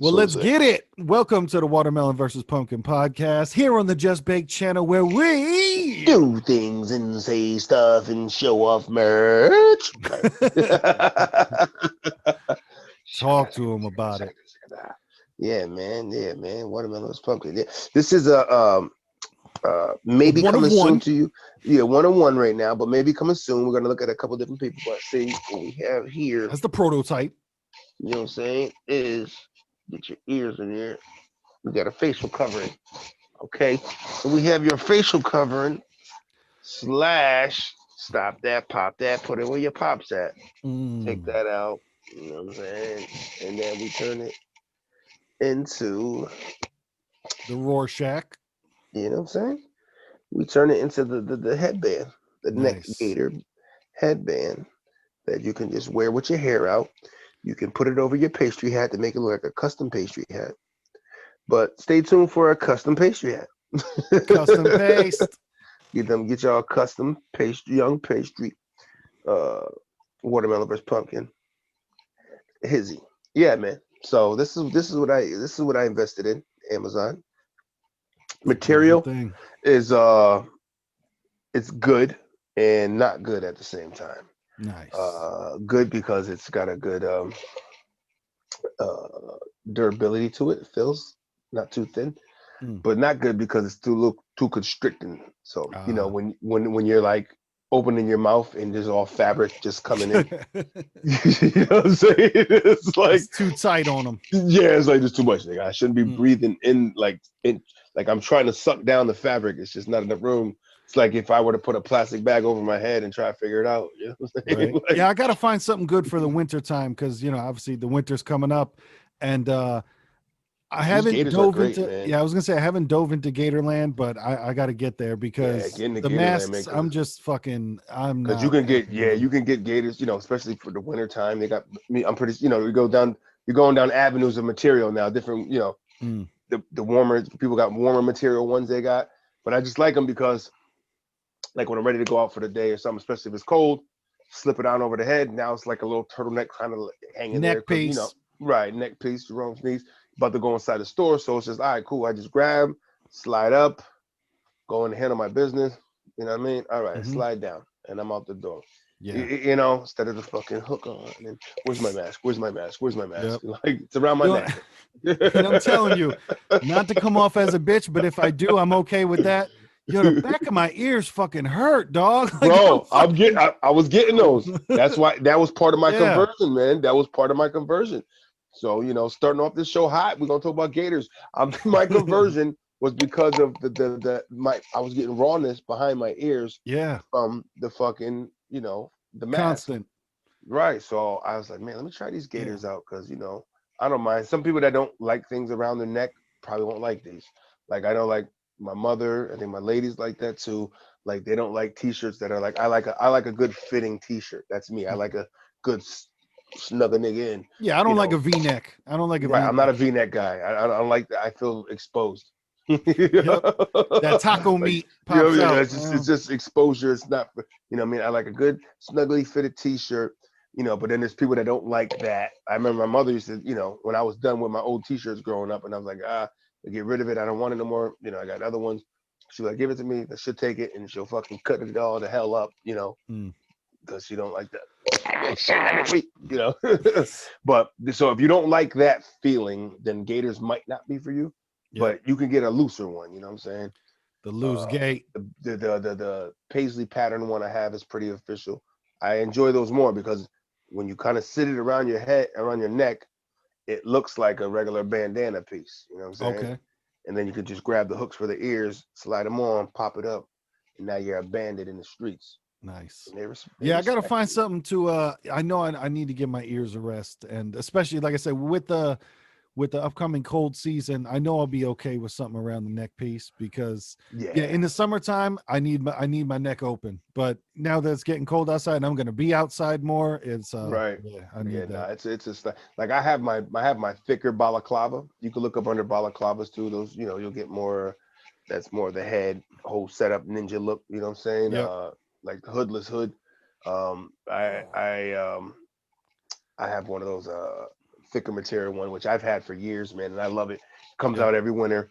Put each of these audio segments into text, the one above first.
Well, let's get it. Welcome to the Watermelon versus Pumpkin podcast here on the Just Baked channel where we do things and say stuff and show off merch. talk to him about it. Yeah, man. Yeah, man. Watermelon versus pumpkin. Yeah. This is a maybe one of coming soon one. to you. Yeah, 1-on-1 right now, but maybe coming soon. We're gonna look at a couple different people. But see what we have here. That's the prototype. You know what I'm saying? Is get your ears in here. We got a facial covering. Okay. So we have your facial covering / stop that, pop that, put it where your pop's at. Take that out. You know what I'm saying? And then we turn it into the Rorschach. You know what I'm saying? We turn it into the headband, the neck gator headband that you can just wear with your hair out. You can put it over your pastry hat to make it look like a custom pastry hat. But stay tuned for a custom pastry hat. Custom paste. Get y'all a custom pastry, young pastry, watermelon versus pumpkin. Hizzy. Yeah, man. So this is what I invested in Amazon. Material is it's good and not good at the same time. Nice. Good because it's got a good durability to it. It feels not too thin, but not good because it's too constricting. So you know when you're like opening your mouth and there's all fabric just coming in. You know what I'm saying? It's like it's too tight on them. Yeah, it's like there's too much. Like, I shouldn't be breathing in like I'm trying to suck down the fabric. It's just not enough room. It's like if I were to put a plastic bag over my head and try to figure it out. You know what I'm saying? Right. Like, yeah, I gotta find something good for the winter time because obviously the winter's coming up, and I haven't dove into. Man. Yeah, I was gonna say I haven't dove into Gatorland, but I got to get there because the Gatorland, masks. Man, I'm just fucking. I'm not. Because you can get gators. Especially for the winter time. They got me. I'm pretty. You're going down avenues of material now. Different. The warmer people got warmer material ones they got, but I just like them because, like when I'm ready to go out for the day or something, especially if it's cold, slip it on over the head. Now it's like a little turtleneck kind of hanging neck there. Piece. Right, neck piece, Jerome's knees. About to go inside the store, so it's just all right, cool. I just grab, slide up, go in and handle my business. You know what I mean? All right, slide down, and I'm out the door. Yeah. Instead of the fucking hook on. And where's my mask? Where's my mask? Where's my mask? Yep. Like it's around my neck. And I'm telling you, not to come off as a bitch, but if I do, I'm okay with that. The back of my ears fucking hurt, dog. Like, bro, I was getting those. That's why that was part of my conversion, man. That was part of my conversion. So, starting off this show hot, we're gonna talk about gators. My conversion was because of I was getting rawness behind my ears. Yeah. From the fucking, the mask. Constant. Right. So I was like, man, let me try these gators out because I don't mind. Some people that don't like things around their neck probably won't like these. Like I know, like my mother, I think my ladies like that too. Like they don't like t-shirts that are like I like a good fitting t-shirt. That's me. I like a good snug a nigga in. Yeah, I don't like a V-neck. I don't like a right. V-neck. I'm not a V-neck guy. I don't like that. I feel exposed. Yep. That taco meat pops out. It's just exposure. It's not, I mean, I like a good snugly fitted t-shirt, but then there's people that don't like that. I remember my mother used to, when I was done with my old t-shirts growing up and I was like, get rid of it. I don't want it no more. I got other ones. She's like, give it to me. She'll take it and she'll fucking cut it all the hell up, because she don't like that. But so if you don't like that feeling, then gators might not be for you. Yep. But you can get a looser one, you know what I'm saying? The loose gate. The paisley pattern one I have is pretty official. I enjoy those more because when you kind of sit it around your head, around your neck, it looks like a regular bandana piece. You know what I'm saying? Okay. And then you can just grab the hooks for the ears, slide them on, pop it up, and now you're a bandit in the streets. Nice. They I gotta find something to. I know I need to give my ears a rest, and especially like I said with the upcoming cold season, I know I'll be okay with something around the neck piece because in the summertime I need my neck open. But now that it's getting cold outside and I'm gonna be outside more, it's right. Yeah, I need that. Nah, it's just like I have my thicker balaclava. You can look up under balaclavas too. Those you'll get more. That's more the head whole setup ninja look. You know what I'm saying? Yep. Like the hoodless hood. I have one of those thicker material one, which I've had for years, man, and I love it. Comes Yep. out every winter.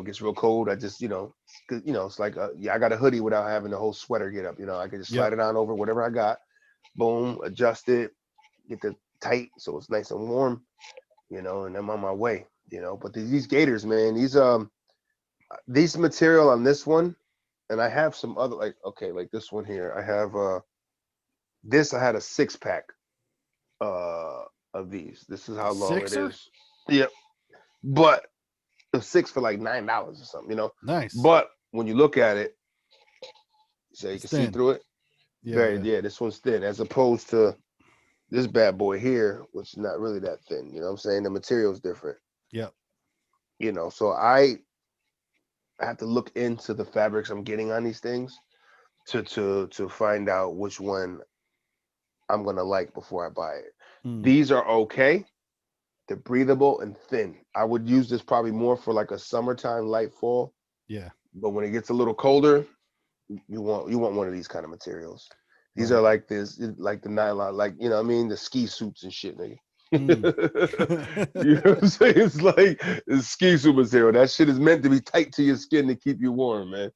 Gets real cold. I just, it's like I got a hoodie without having the whole sweater get up. I can just Yep. slide it on over whatever I got. Boom, adjust it, get the tight so it's nice and warm. And I'm on my way. But these gaiters, man, these material on this one, and I have some other like this one here. I have this. I had a 6-pack of these. This is A how long it sixer? is. Yep. But the 6 for like $9 or something. Nice. But when you look at it, so you It's can see thin. through it. Yeah. This one's thin as opposed to this bad boy here, which is not really that thin. You know what I'm saying? The material's different. Yep. So I have to look into the fabrics I'm getting on these things to find out which one I'm gonna like before I buy it. Mm. These are okay. They're breathable and thin. I would use this probably more for like a summertime, light fall. Yeah. But when it gets a little colder, you want one of these kind of materials. These Right. are like this, like the nylon, like what I mean, the ski suits and shit, nigga. Mm. You know what I'm saying? It's like it's ski suit material. That shit is meant to be tight to your skin to keep you warm, man.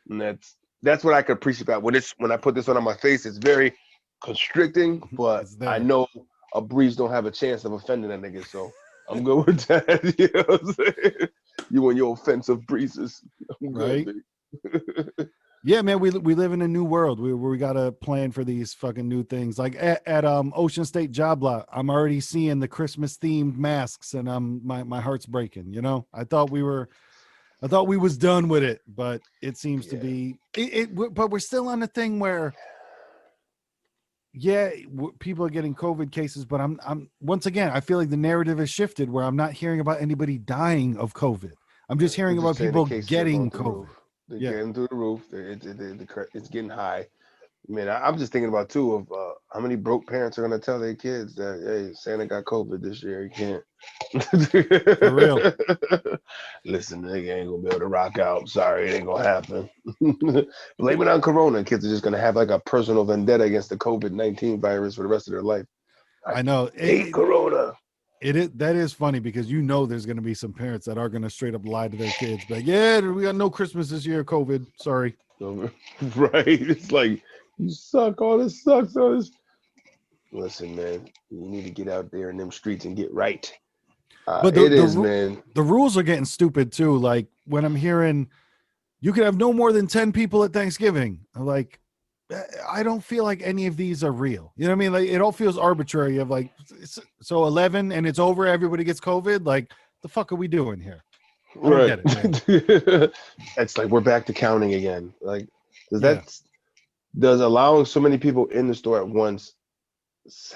And that's what I can appreciate about when I put this on my face. It's very constricting, but It's I there. know a breeze don't have a chance of offending that nigga, so I'm good with that. You know what I'm saying? You and your offensive breezes. I'm good, Right. baby. Yeah, man, we live in a new world. We got to plan for these fucking new things. Like at Ocean State Job Lot, I'm already seeing the Christmas themed masks, and my heart's breaking. I thought we was done with it, but it seems to Yeah. be but we're still on the thing where people are getting COVID cases, but I'm once again, I feel like the narrative has shifted where I'm not hearing about anybody dying of COVID. I'm just They're hearing just about saying the people cases are going getting through the roof. COVID. They're Yeah. getting through the roof. It's getting high. Man, I'm just thinking about too of how many broke parents are gonna tell their kids that hey, Santa got COVID this year. You can't. For real. Listen, nigga ain't gonna be able to rock out. Sorry, it ain't gonna happen. Blame it on Corona. Kids are just gonna have like a personal vendetta against the COVID-19 virus for the rest of their life. I I know hate Corona. that is funny because there's going to be some parents that are going to straight up lie to their kids, but yeah, we got no Christmas this year, COVID. Sorry. Right? It's like you suck. All this sucks. All this. Listen, man, you need to get out there in them streets and get right. But It is, man. the rules are getting stupid too. Like when I'm hearing you can have no more than 10 people at Thanksgiving, I'm like, I don't feel like any of these are real. You know what I mean? Like it all feels arbitrary. Of like, so 11 and it's over. Everybody gets COVID. Like, the fuck are we doing here? I don't Right. get it, man. It's like we're back to counting again. Like, does Yeah. that does allowing so many people in the store at once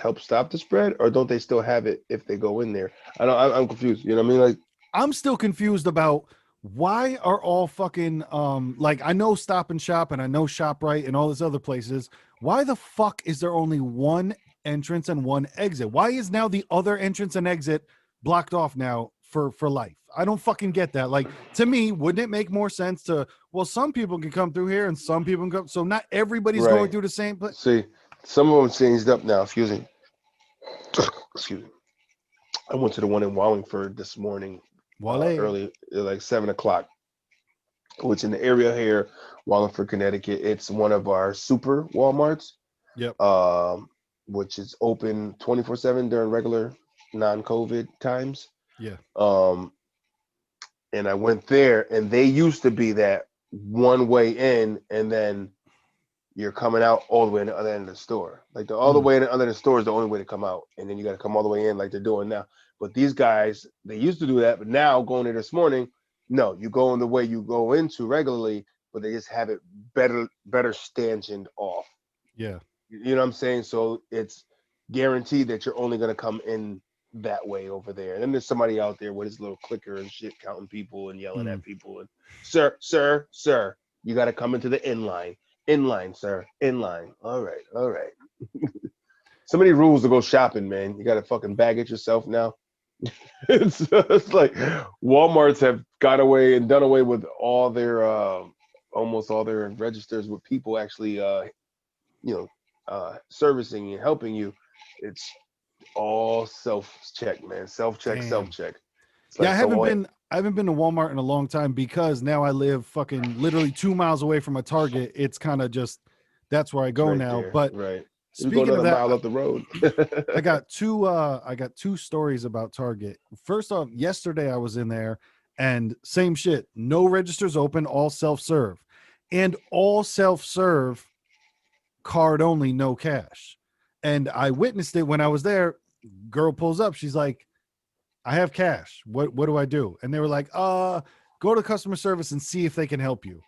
help stop the spread, or don't they still have it if they go in there? I'm confused. You know what I mean? Like, I'm still confused about why are all fucking like I know Stop and Shop and I know ShopRite and all these other places. Why the fuck is there only one entrance and one exit? Why is now the other entrance and exit blocked off now for life? I don't fucking get that. Like to me, wouldn't it make more sense to some people can come through here and some people can go, so not everybody's going right? through the same place. See, some of them changed up now. Excuse me. Excuse me. I went to the one in Wallingford this morning, Wale. early, like 7 o'clock, which in the area here, Wallingford, Connecticut. It's one of our super Walmarts, Yep. which is open 24/7 during regular non-COVID times. Yeah. And I went there, and they used to be that one way in, and then you're coming out all the way to the other end of the store. Like all the way to the other end of the store is the only way to come out, and then you got to come all the way in like they're doing now. But these guys, they used to do that, but now going there this morning, no, you go in the way you go into regularly, but they just have it better stanchioned off. Yeah. You know what I'm saying? So it's guaranteed that you're only gonna come in that way over there. And then there's somebody out there with his little clicker and shit, counting people and yelling at people. And sir, you got to come into the inline, sir, inline. All right. So many rules to go shopping, man. You got to fucking bag it yourself now. It's like Walmarts have got away and done away with all their almost all their registers with people actually servicing and helping you. It's all self-check, man. Self-check, Damn. self-check. It's Yeah, like, so what? I haven't been to Walmart in a long time because now I live fucking literally 2 miles away from a Target. It's kind of just that's where I It's go right now. there, But right. You go speaking of another that, mile up the road. I got two stories about Target. First off, yesterday I was in there and same shit. No registers open, all self-serve. And all self-serve, card only, no cash. And I witnessed it when I was there. Girl pulls up, she's like, I have cash. What do I do? And they were like, go to customer service and see if they can help you.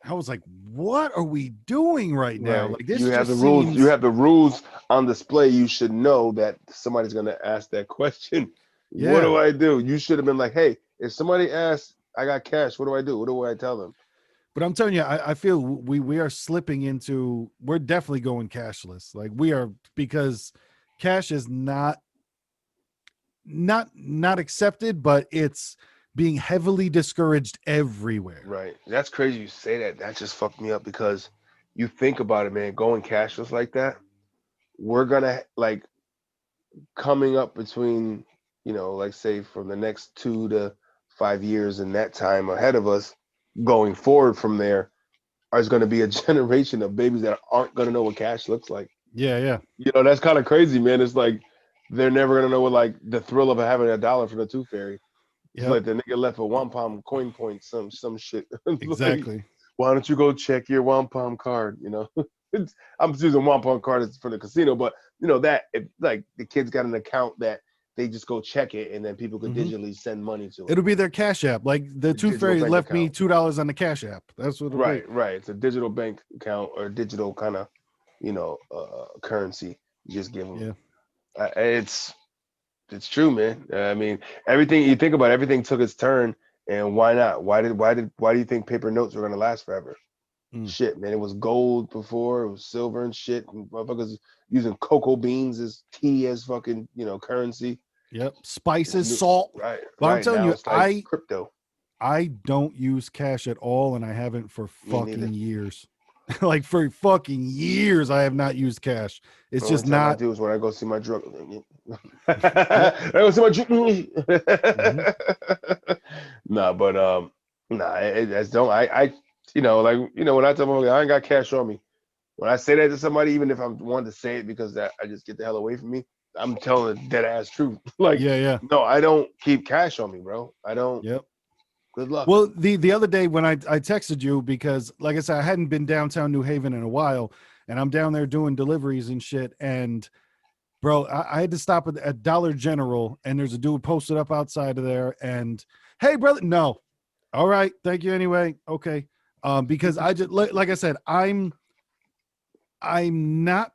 I was like, what are we doing right now? Right. Like You this have the just rules. You seems, have the rules on display. You should know that somebody's going to ask that question. What yeah. do I do? You should have been like, hey, if somebody asks, I got cash. What do I do? What do I tell them? But I'm telling you, I feel we are slipping into, we're definitely going cashless. Like we are, because cash is not accepted, but it's being heavily discouraged everywhere. Right. That's crazy you say that. That just fucked me up because you think about it, man, going cashless like that, we're gonna like coming up between, like say from the next 2 to 5 years and that time ahead of us, going forward from there, is gonna be a generation of babies that aren't gonna know what cash looks like. Yeah, yeah. That's kind of crazy, man. It's like they're never gonna know what like the thrill of having a dollar from the Tooth Fairy. It's Yep. like the nigga left a wampum coin point, some shit. It's like, Exactly. why don't you go check your wampum card? I'm just using wampum card for the casino, but that if, like the kids got an account that they just go check it, and then people could Hmm. digitally send money to it. It'll be their cash app. Like the A Tooth digital Fairy bank left me account. $2 on the cash app. That's what it'll be. Right. It's a digital bank account or digital kind of, currency. You just give them. Yeah. It's true, man. I mean, everything you think about, everything took its turn, and why not? Why do you think paper notes were gonna last forever? Mm. Shit, man, it was gold before, it was silver and shit, and motherfuckers using cocoa beans as tea as fucking currency. Yep. It's Spices, new, salt. right? But I'm Right telling now you, it's like crypto. I don't use cash at all, and I haven't for Me neither. fucking years. Like for fucking years, I have not used cash. It's The only just time I not. do is when I go see my drug. Yep. I go see my drug. Hmm. Nah, but nah, that's don't I like when I tell them I ain't got cash on me. When I say that to somebody, even if I'm wanting to say it because that I just get the hell away from me, I'm telling the dead ass truth. Like, Yeah, yeah. no, I don't keep cash on me, bro. I don't. Yep. Good luck. Well, the other day when I texted you because, like I said, I hadn't been downtown New Haven in a while, and I'm down there doing deliveries and shit. And bro, I had to stop at Dollar General, and there's a dude posted up outside of there. And hey, brother, no, all right, thank you anyway. Okay, because I just like I said, I'm not.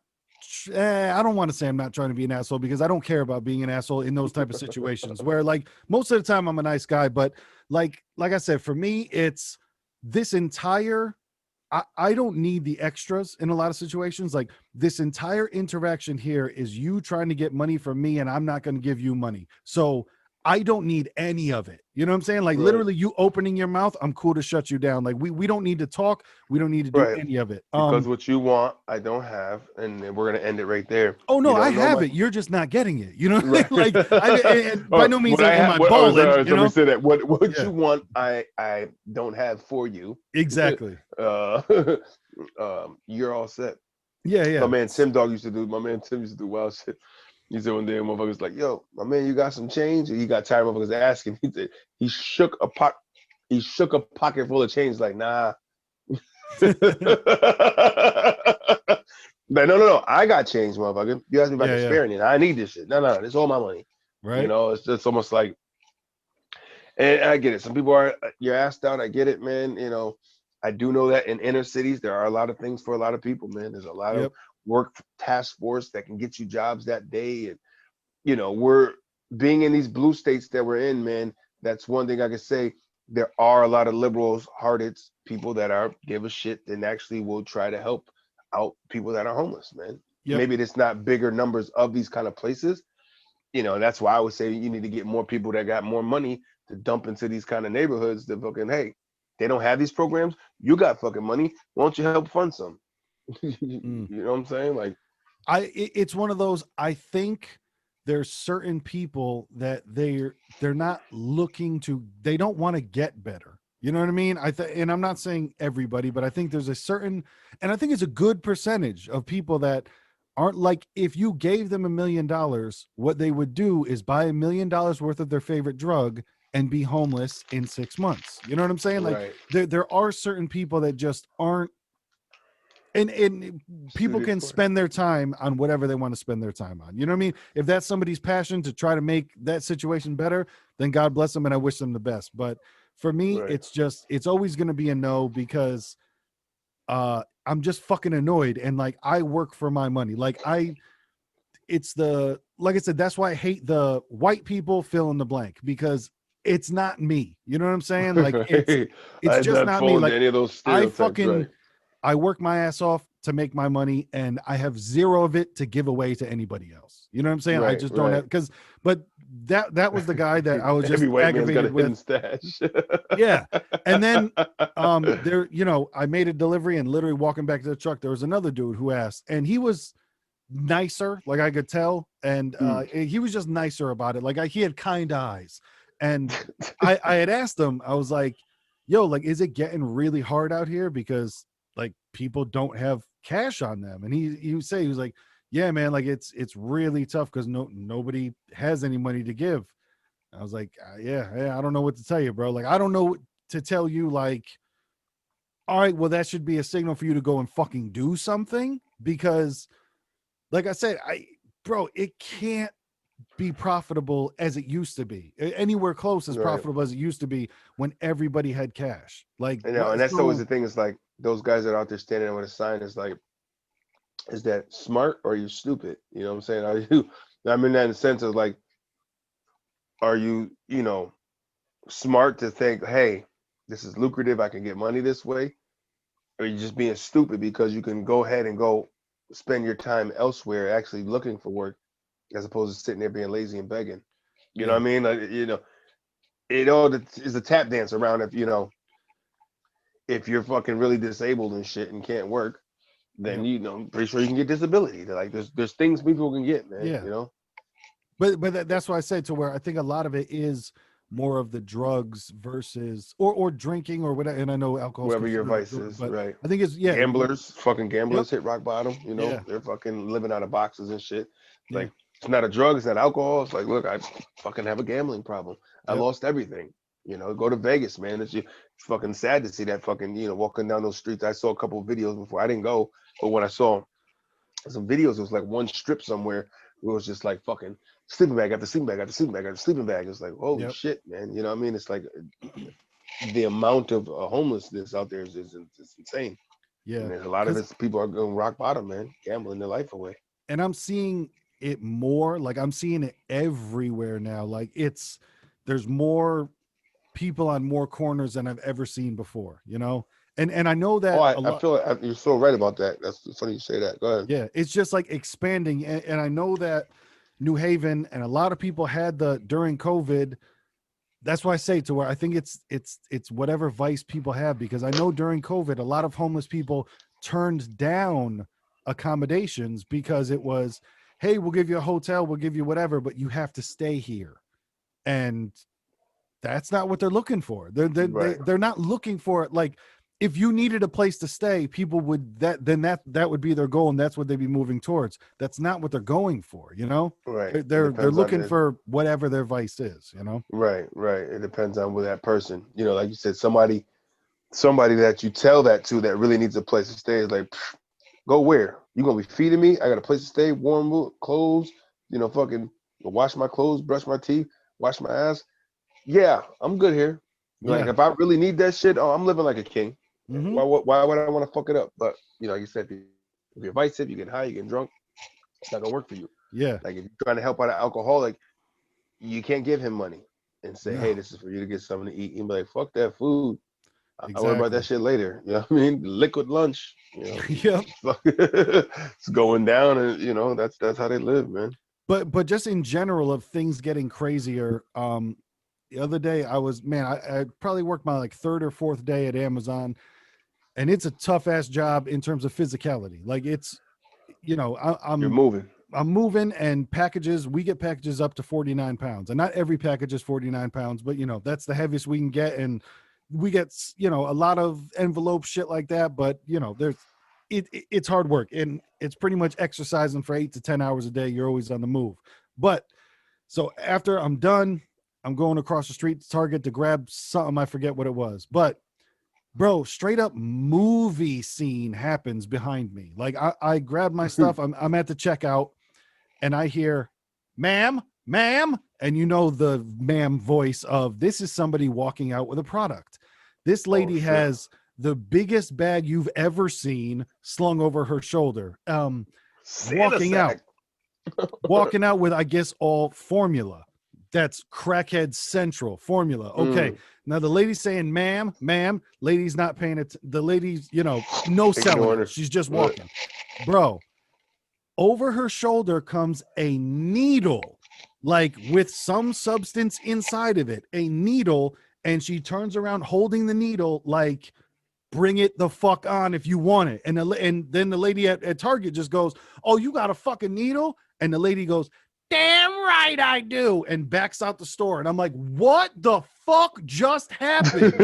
I don't want to say I'm not trying to be an asshole because I don't care about being an asshole in those type of situations where like most of the time I'm a nice guy, but like I said, for me, it's this entire I don't need the extras in a lot of situations. Like this entire interaction here is you trying to get money from me and I'm not going to give you money. So I don't need any of it. You know what I'm saying? Like Right. literally you opening your mouth, I'm cool to shut you down. Like we don't need to talk. We don't need to do Right. any of it. Because what you want, I don't have, and then we're gonna end it right there. Oh no, You I don't know have my it. You're just not getting it. You know, right. like and by Or no means what I am have. I What? Oh, balling. sorry, You let me know, say that. What yeah, you want, I don't have for you. exactly. uh, you're all set. Yeah, My yeah. man Tim Dog used to do. My man Tim used to do wild shit. He said one day, motherfuckers like, "Yo, my man, you got some change?" And he got tired of motherfuckers asking. He said he shook a pot. He shook a pocket full of change. Like, nah. Like, no. I got change, motherfucker. You asked me about Yeah, the yeah. sparing it. I need this shit. No, it's all my money. Right. It's just almost like, and I get it. Some people are you're asked out. I get it, man. I do know that in inner cities there are a lot of things for a lot of people, man. There's a lot of Yep. work task force that can get you jobs that day, and we're being in these blue states that we're in, man. That's one thing I can say. There are a lot of liberals, hearted people that are give a shit and actually will try to help out people that are homeless, man. Yep. Maybe it's not bigger numbers of these kind of places. That's why I would say you need to get more people that got more money to dump into these kind of neighborhoods to fucking, hey, they don't have these programs. You got fucking money. Why don't you help fund some? You Mm. know what I'm saying? Like, It's one of those. I think there's certain people that they're not looking to, they don't want to get better. You know what I mean? And I'm not saying everybody, but I think there's a certain, and I think it's a good percentage of people that aren't like, if you gave them $1 million, what they would do is buy $1 million worth of their favorite drug and be homeless in 6 months. You know what I'm saying? Like Right. there are certain people that just aren't, and people Suited can for it. spend their time on whatever they want to spend their time on. You know what I mean? If that's somebody's passion to try to make that situation better, then God bless them and I wish them the best. But for me, Right. it's always going to be a no, because I'm just fucking annoyed, and like I work for my money. Like like I said, that's why I hate the white people fill in the blank, because it's not me. You know what I'm saying? Like Right. it's I'm just not not me. falling to Like any of those I stereotypes, fucking right? I work my ass off to make my money, and I have zero of it to give away to anybody else. You know what I'm saying? I Right, just don't right. have, but that was the guy that I was just Every white man's got a aggravated hidden with. stash. Yeah. And then there, I made a delivery, and literally walking back to the truck, there was another dude who asked, and he was nicer, like I could tell, and Mm. he was just nicer about it. Like he had kind eyes, and I had asked him, I was like, "Yo, like, is it getting really hard out here because like people don't have cash on them?" And he was like, "Yeah, man, like it's really tough because nobody has any money to give." I was like, yeah, I don't know what to tell you, bro. Like, I don't know what to tell you. Like, all right, well, that should be a signal for you to go and fucking do something, because like I said, bro, it can't be profitable as it used to be, anywhere close as Right. profitable as it used to be when everybody had cash. Like, And what? and that's always So the thing, is like those guys that are out there standing there with a sign is like, is that smart or are you stupid? You know what I'm saying? Are you, I mean that in the sense of like, are you, smart to think, hey, this is lucrative, I can get money this way? Or are you just being stupid because you can go ahead and go spend your time elsewhere actually looking for work, as opposed to sitting there being lazy and begging? You know what yeah, I mean? Like, it all is a tap dance around if if you're fucking really disabled and shit and can't work, then yep, I'm pretty sure you can get disability. Like there's things people can get, man. yeah. But that's why I say, to where I think a lot of it is more of the drugs versus or drinking or whatever. And I know alcohol is Wherever your considered a vice drug, is, but right? I think it's, yeah, Gamblers, fucking yep, gamblers hit rock bottom. yeah, They're fucking living out of boxes and shit. yeah, Like it's not a drug, it's not alcohol. It's like, look, I fucking have a gambling problem. I yep, lost everything. Go to Vegas, man. It's fucking sad to see that fucking walking down those streets. I saw a couple of videos before. I didn't go, but when I saw some videos, it was like one strip somewhere where it was just like fucking sleeping bag after sleeping bag after sleeping bag after sleeping bag. It's like, holy yep, shit, man. You know what I mean? It's like the amount of homelessness out there is insane. And yeah. there's a lot of Because it, people are going rock bottom, man, gambling their life away. and I'm seeing it more. Like I'm seeing it everywhere now. Like there's more people on more corners than I've ever seen before. And I know Oh, that a I lot. feel like you're so right about that. That's funny you say that. Go ahead. Yeah, it's just like expanding, and I know that New Haven and a lot of people had the during COVID. That's why I say, to where I think it's whatever vice people have, because I know during COVID a lot of homeless people turned down accommodations because it was, hey, we'll give you a hotel, we'll give you whatever, but you have to stay here. And that's not what they're looking for. Right. They're not looking for it. Like, if you needed a place to stay, people would that would be their goal, and that's what they'd be moving towards. That's not what they're going for. Right. It They're depends on looking it. for whatever their vice is. Right. Right. It depends on where that person. Like you said, somebody that you tell that to that really needs a place to stay is like, go where? You gonna be feeding me? I got a place to stay, warm clothes. Fucking wash my clothes, brush my teeth, wash my ass. Yeah, I'm good here. Like Yeah. if I really need that shit, oh, I'm living like a king. Hmm. Why would I want to fuck it up? But like you said, if you're vice, if you get high, you get drunk, it's not gonna work for you. Yeah. Like if you're trying to help out an alcoholic, you can't give him money and say, No. hey, this is for you to get something to eat. He'll be like, fuck that food. I'll worry about that Exactly. shit later. You know what I mean? Liquid lunch. Yep. It's going down, and that's how they live, man. But just in general of things getting crazier. The other day I was, man, I probably worked my like third or fourth day at Amazon, and it's a tough ass job in terms of physicality. Like it's, You're I'm moving. I'm moving, and we get packages up to 49 pounds, and not every package is 49 pounds, but that's the heaviest we can get. And we get, a lot of envelope shit like that, but it's hard work, and it's pretty much exercising for 8 to 10 hours a day. You're always on the move. But so after I'm done, I'm going across the street to Target to grab something. I forget what it was, but bro, straight up movie scene happens behind me. Like I grab my stuff. I'm at the checkout, and I hear, ma'am, and the ma'am voice of, this is somebody walking out with a product. This lady has the biggest bag you've ever seen slung over her shoulder. Walking out with, I guess, all formula. That's crackhead central formula. Okay. Now the lady's saying, ma'am, lady's not paying it. The lady's, no selling it. She's just walking. Bro, over her shoulder comes a needle, like with some substance inside of it, a needle. And she turns around holding the needle, like, bring it the fuck on if you want it. And then the lady at Target just goes, oh, you got a fucking needle? And the lady goes, damn right I do, and backs out the store. And I'm like, what the fuck just happened?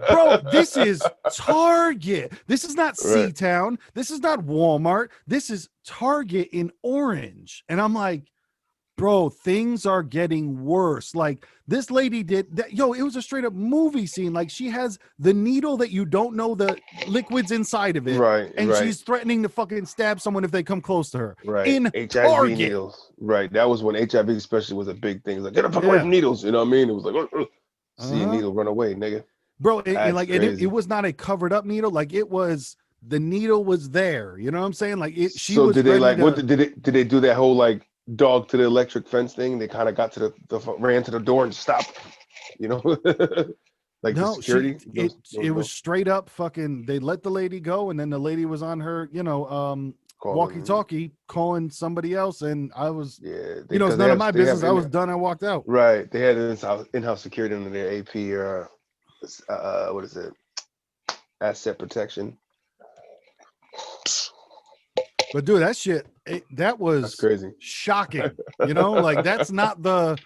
Bro, this is Target. This is not C-Town. This is not Walmart. This is Target in Orange. And I'm like, bro, things are getting worse. Like, this lady did that. Yo, it was a straight up movie scene. Like, she has the needle that you don't know the liquids inside of it. Right. And she's threatening to fucking stab someone if they come close to her. Right. In HIV Target. needles. Right. That was when HIV especially was a big thing. Like, get the fuck away from needles. You know what I mean? It was like, see a needle, run away, nigga. Bro, it was not a covered up needle. Like, it was, the needle was there. You know what I'm saying? Like, she was. So did they like, did they do that whole like dog to the electric fence thing? They kind of got to ran to the door and stopped, like no, the security. It was straight up fucking, they let the lady go, and then the lady was on her, walkie-talkie calling somebody else, and I was, it's none of my business. I was done. I walked out. Right. They had in-house security under their AP or what is it? Asset protection. But dude, that shit, that's crazy, shocking. Like, that's not the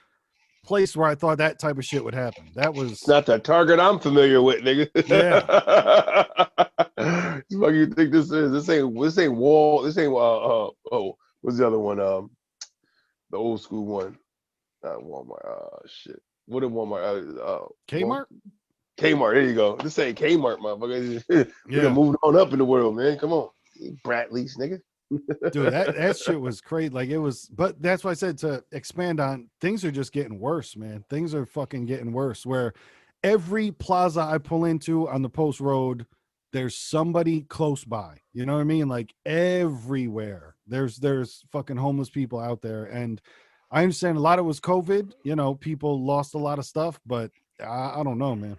place where I thought that type of shit would happen. That was not the Target I'm familiar with, nigga. Yeah. What do you think this is? This ain't Wall. This ain't what's the other one? The old school one. Not Walmart. Shit. What did Walmart? Kmart. Kmart. There you go. This ain't Kmart, motherfucker. We're moving on up in the world, man. Come on, Bradley's, nigga. Dude, that shit was crazy. Like, it was, but that's why I said, to expand on, things are just getting worse, man. Things are fucking getting worse, where every plaza I pull into on the post road, there's somebody close by. You know what I mean? Like, everywhere there's fucking homeless people out there. And I understand a lot of it was COVID, people lost a lot of stuff, but I don't know, man.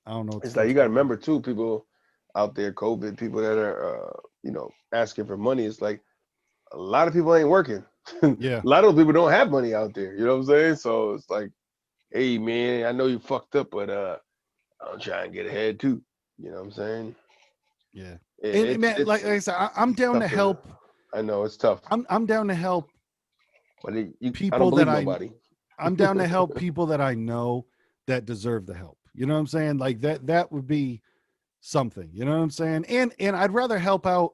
I don't know. It's like, you got to remember too, people out there, COVID, people that are, asking for money. It's like, a lot of people ain't working. Yeah. A lot of people don't have money out there. You know what I'm saying? So it's like, hey man, I know you fucked up, but I'm trying to get ahead too. You know what I'm saying? Yeah. And man, like I said, I'm down to help. I know it's tough. I'm down to help. But people I'm down to help people that I know that deserve the help. You know what I'm saying? Like, that would be something. You know what I'm saying? And I'd rather help out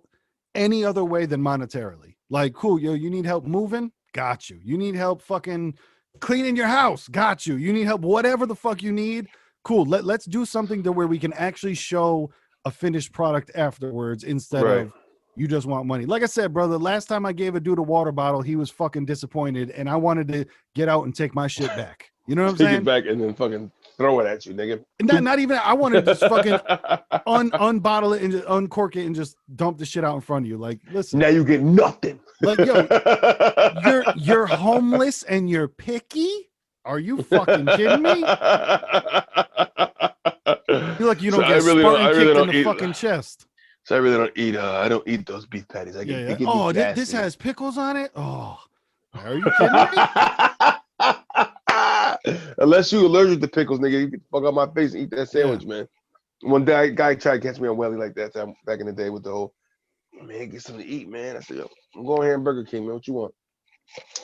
any other way than monetarily. Like, cool, you need help moving? Got you. You need help fucking cleaning your house? Got you. You need help, whatever the fuck you need? Cool. Let's do something to where we can actually show a finished product afterwards, instead of you just want money. Like I said, brother, last time I gave a dude a water bottle, he was fucking disappointed, and I wanted to get out and take my shit back. You know what I'm saying? Take it back and then fucking throw it at you, nigga. Not even. I wanted to just fucking unbottle it and just uncork it and just dump the shit out in front of you. Like, listen. Now you get nothing. Like, yo, you're homeless and you're picky? Are you fucking kidding me? You're like, you don't get Spartan kicked in the fucking chest. So I really don't eat. I don't eat those beef patties. I get oh, this has pickles on it. Oh, are you kidding me? Unless you allergic to pickles, nigga, you get the fuck out my face and eat that sandwich, man. One day, guy tried to catch me on Welly like that time back in the day with the whole Man, get something to eat, man. I said, yo, I'm going here in Burger King, man. What you want?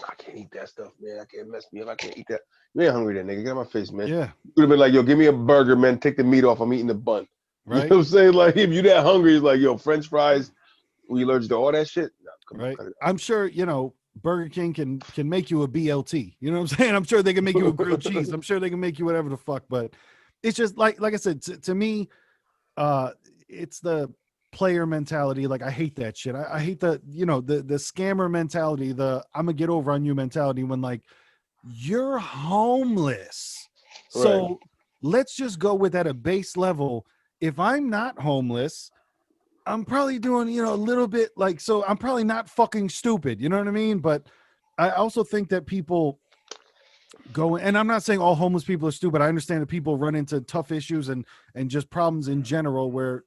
I can't eat that stuff, man. I can't mess me up. I can't eat that. You ain't hungry, then, nigga. Get out my face, man. Yeah. You would have been like, yo, give me a burger, man. Take the meat off. I'm eating the bun. You know Right. what I'm saying? Like, if you that hungry, it's like, yo, French fries. Were you allergic to all that shit? No, come on, Right. cut it I'm sure, Burger King can make you a BLT. You know what I'm saying? I'm sure they can make you a grilled cheese. I'm sure they can make you whatever the fuck. But it's just like I said, to me, it's the player mentality. Like I hate that shit. I hate the scammer mentality, the I'm gonna get over on you mentality when like you're homeless. Right. So let's just go with at a base level. If I'm not homeless, I'm probably doing, a little bit like, so I'm probably not fucking stupid. You know what I mean? But I also think that people go, and I'm not saying all homeless people are stupid. I understand that people run into tough issues and just problems in general where,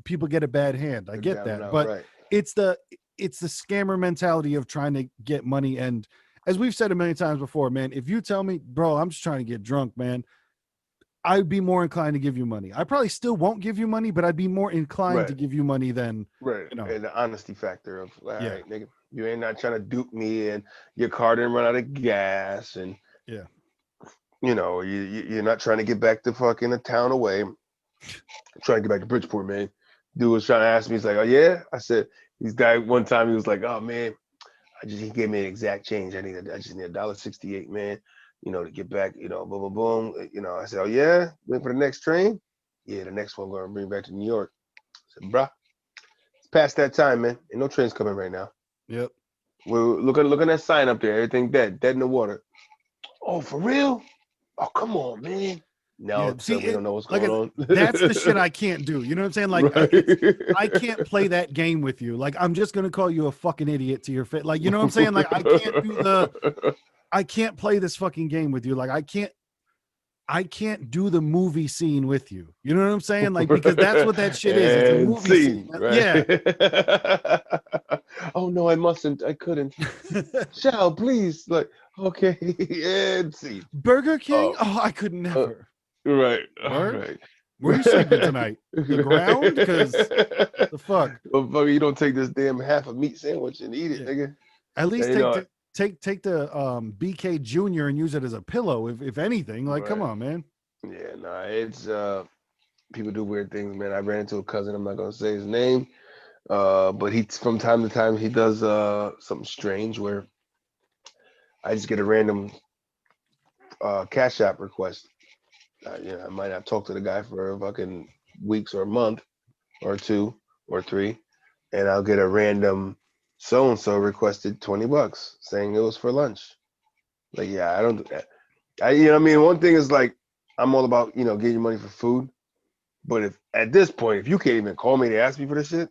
people get a bad hand. I They're get down and that. out, But right. it's the scammer mentality of trying to get money. And as we've said a million times before, man, if you tell me, bro, I'm just trying to get drunk, man, I'd be more inclined to give you money. I probably still won't give you money, but I'd be more inclined to Right. give you money than, Right. And the honesty factor of, all yeah, right, nigga, you ain't not trying to dupe me and your car didn't run out of gas and, yeah, you're not trying to get back to fucking a town away. Trying to get back to Bridgeport, man. Dude was trying to ask me, he's like, oh, yeah? I said, this guy one time, he was like, oh, man, he gave me an exact change. I just need $1.68, man, to get back, boom, boom, boom. I said, oh, yeah? Wait for the next train? Yeah, the next one going to bring me back to New York. I said, bruh, it's past that time, man. Ain't no trains coming right now. yep. We're look at that sign up there. Everything dead in the water. Oh, for real? Oh, come on, man. Yeah, No, sir, see, we don't know what's like going on. that's the shit I can't do. You know what I'm saying? Like, Right. I can't play that game with you. Like, I'm just gonna call you a fucking idiot to your face. Like, you know what I'm saying? Like, I can't play this fucking game with you. Like, I can't do the movie scene with you. You know what I'm saying? Like, because that's what that shit is. It's a And movie scene. scene, right? Yeah. Oh no, I mustn't. I couldn't. Shall please, like, okay, and scene. Burger King? Oh, Oh, I could never. right, all Word? right. Where you sleeping tonight? The ground? Because the fuck. Well, fucker, you don't take this damn half a meat sandwich and eat it, Yeah. nigga. At least And, take the BK Junior and use it as a pillow, if anything. Like, come right. on, man. Yeah, nah, it's people do weird things, man. I ran into a cousin, I'm not gonna say his name. But he from time to time he does something strange where I just get a random Cash App request. I might not talk to the guy for fucking weeks or a month or two or three, and I'll get a random so and so requested $20 saying it was for lunch. Like, yeah, I don't do that. What I mean, one thing is like I'm all about getting you money for food, but if at this point if you can't even call me to ask me for this shit.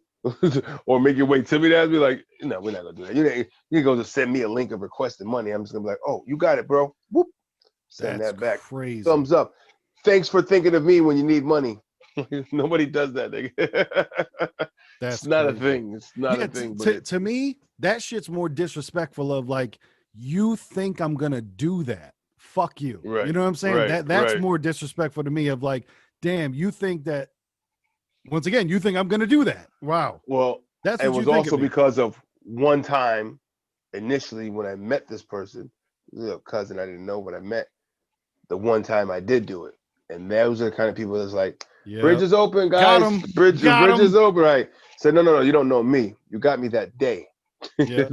Or make your way to me to ask me like, no, we're not gonna do that. You go just send me a link of requesting money. I'm just gonna be like, oh, you got it, bro. Whoop, send That's that back. crazy. Thumbs up. Thanks for thinking of me when you need money. Nobody does that, nigga. It's That's not a crazy. thing. It's not Yeah, a thing. But to me, that shit's more disrespectful of like, you think I'm gonna do that. Fuck you. You right, know what I'm saying? right, That's right. more disrespectful to me of like, damn, you think that once again, you think I'm gonna do that. Wow. Well, That's it what you was think of also me. because of one time initially when I met this person, a cousin I didn't know, but I met the one time I did do it. And those are the kind of people that's like, bridge Yeah. is open, Got guys. him. The Got bridge is him. open. Right. Said, no, you don't know me. You got me that day. Yeah.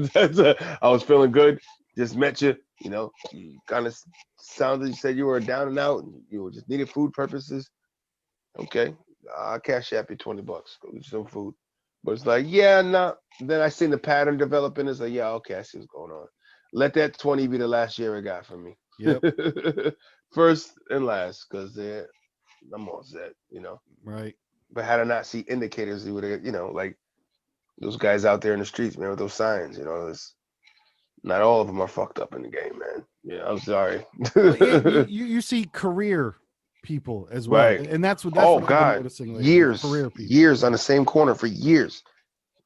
I was feeling good. Just met you. You kind of sounded, you said you were down and out. And you just needed food purposes. Okay. I'll cash app you $20. Go get some food. But it's like, yeah, no. Then I seen the pattern developing. It's like, yeah, okay, I see what's going on. Let that 20 be the last year it got for me. Yep. First and last, because I'm all set. Right. But had I not see indicators, he would have, like those guys out there in the streets, man, with those signs, not all of them are fucked up in the game, man. Yeah, I'm sorry. Well, yeah, you see career people as well, Right. and that's Oh what I've been God, noticing lately. Is years, career people. years on the same corner for years.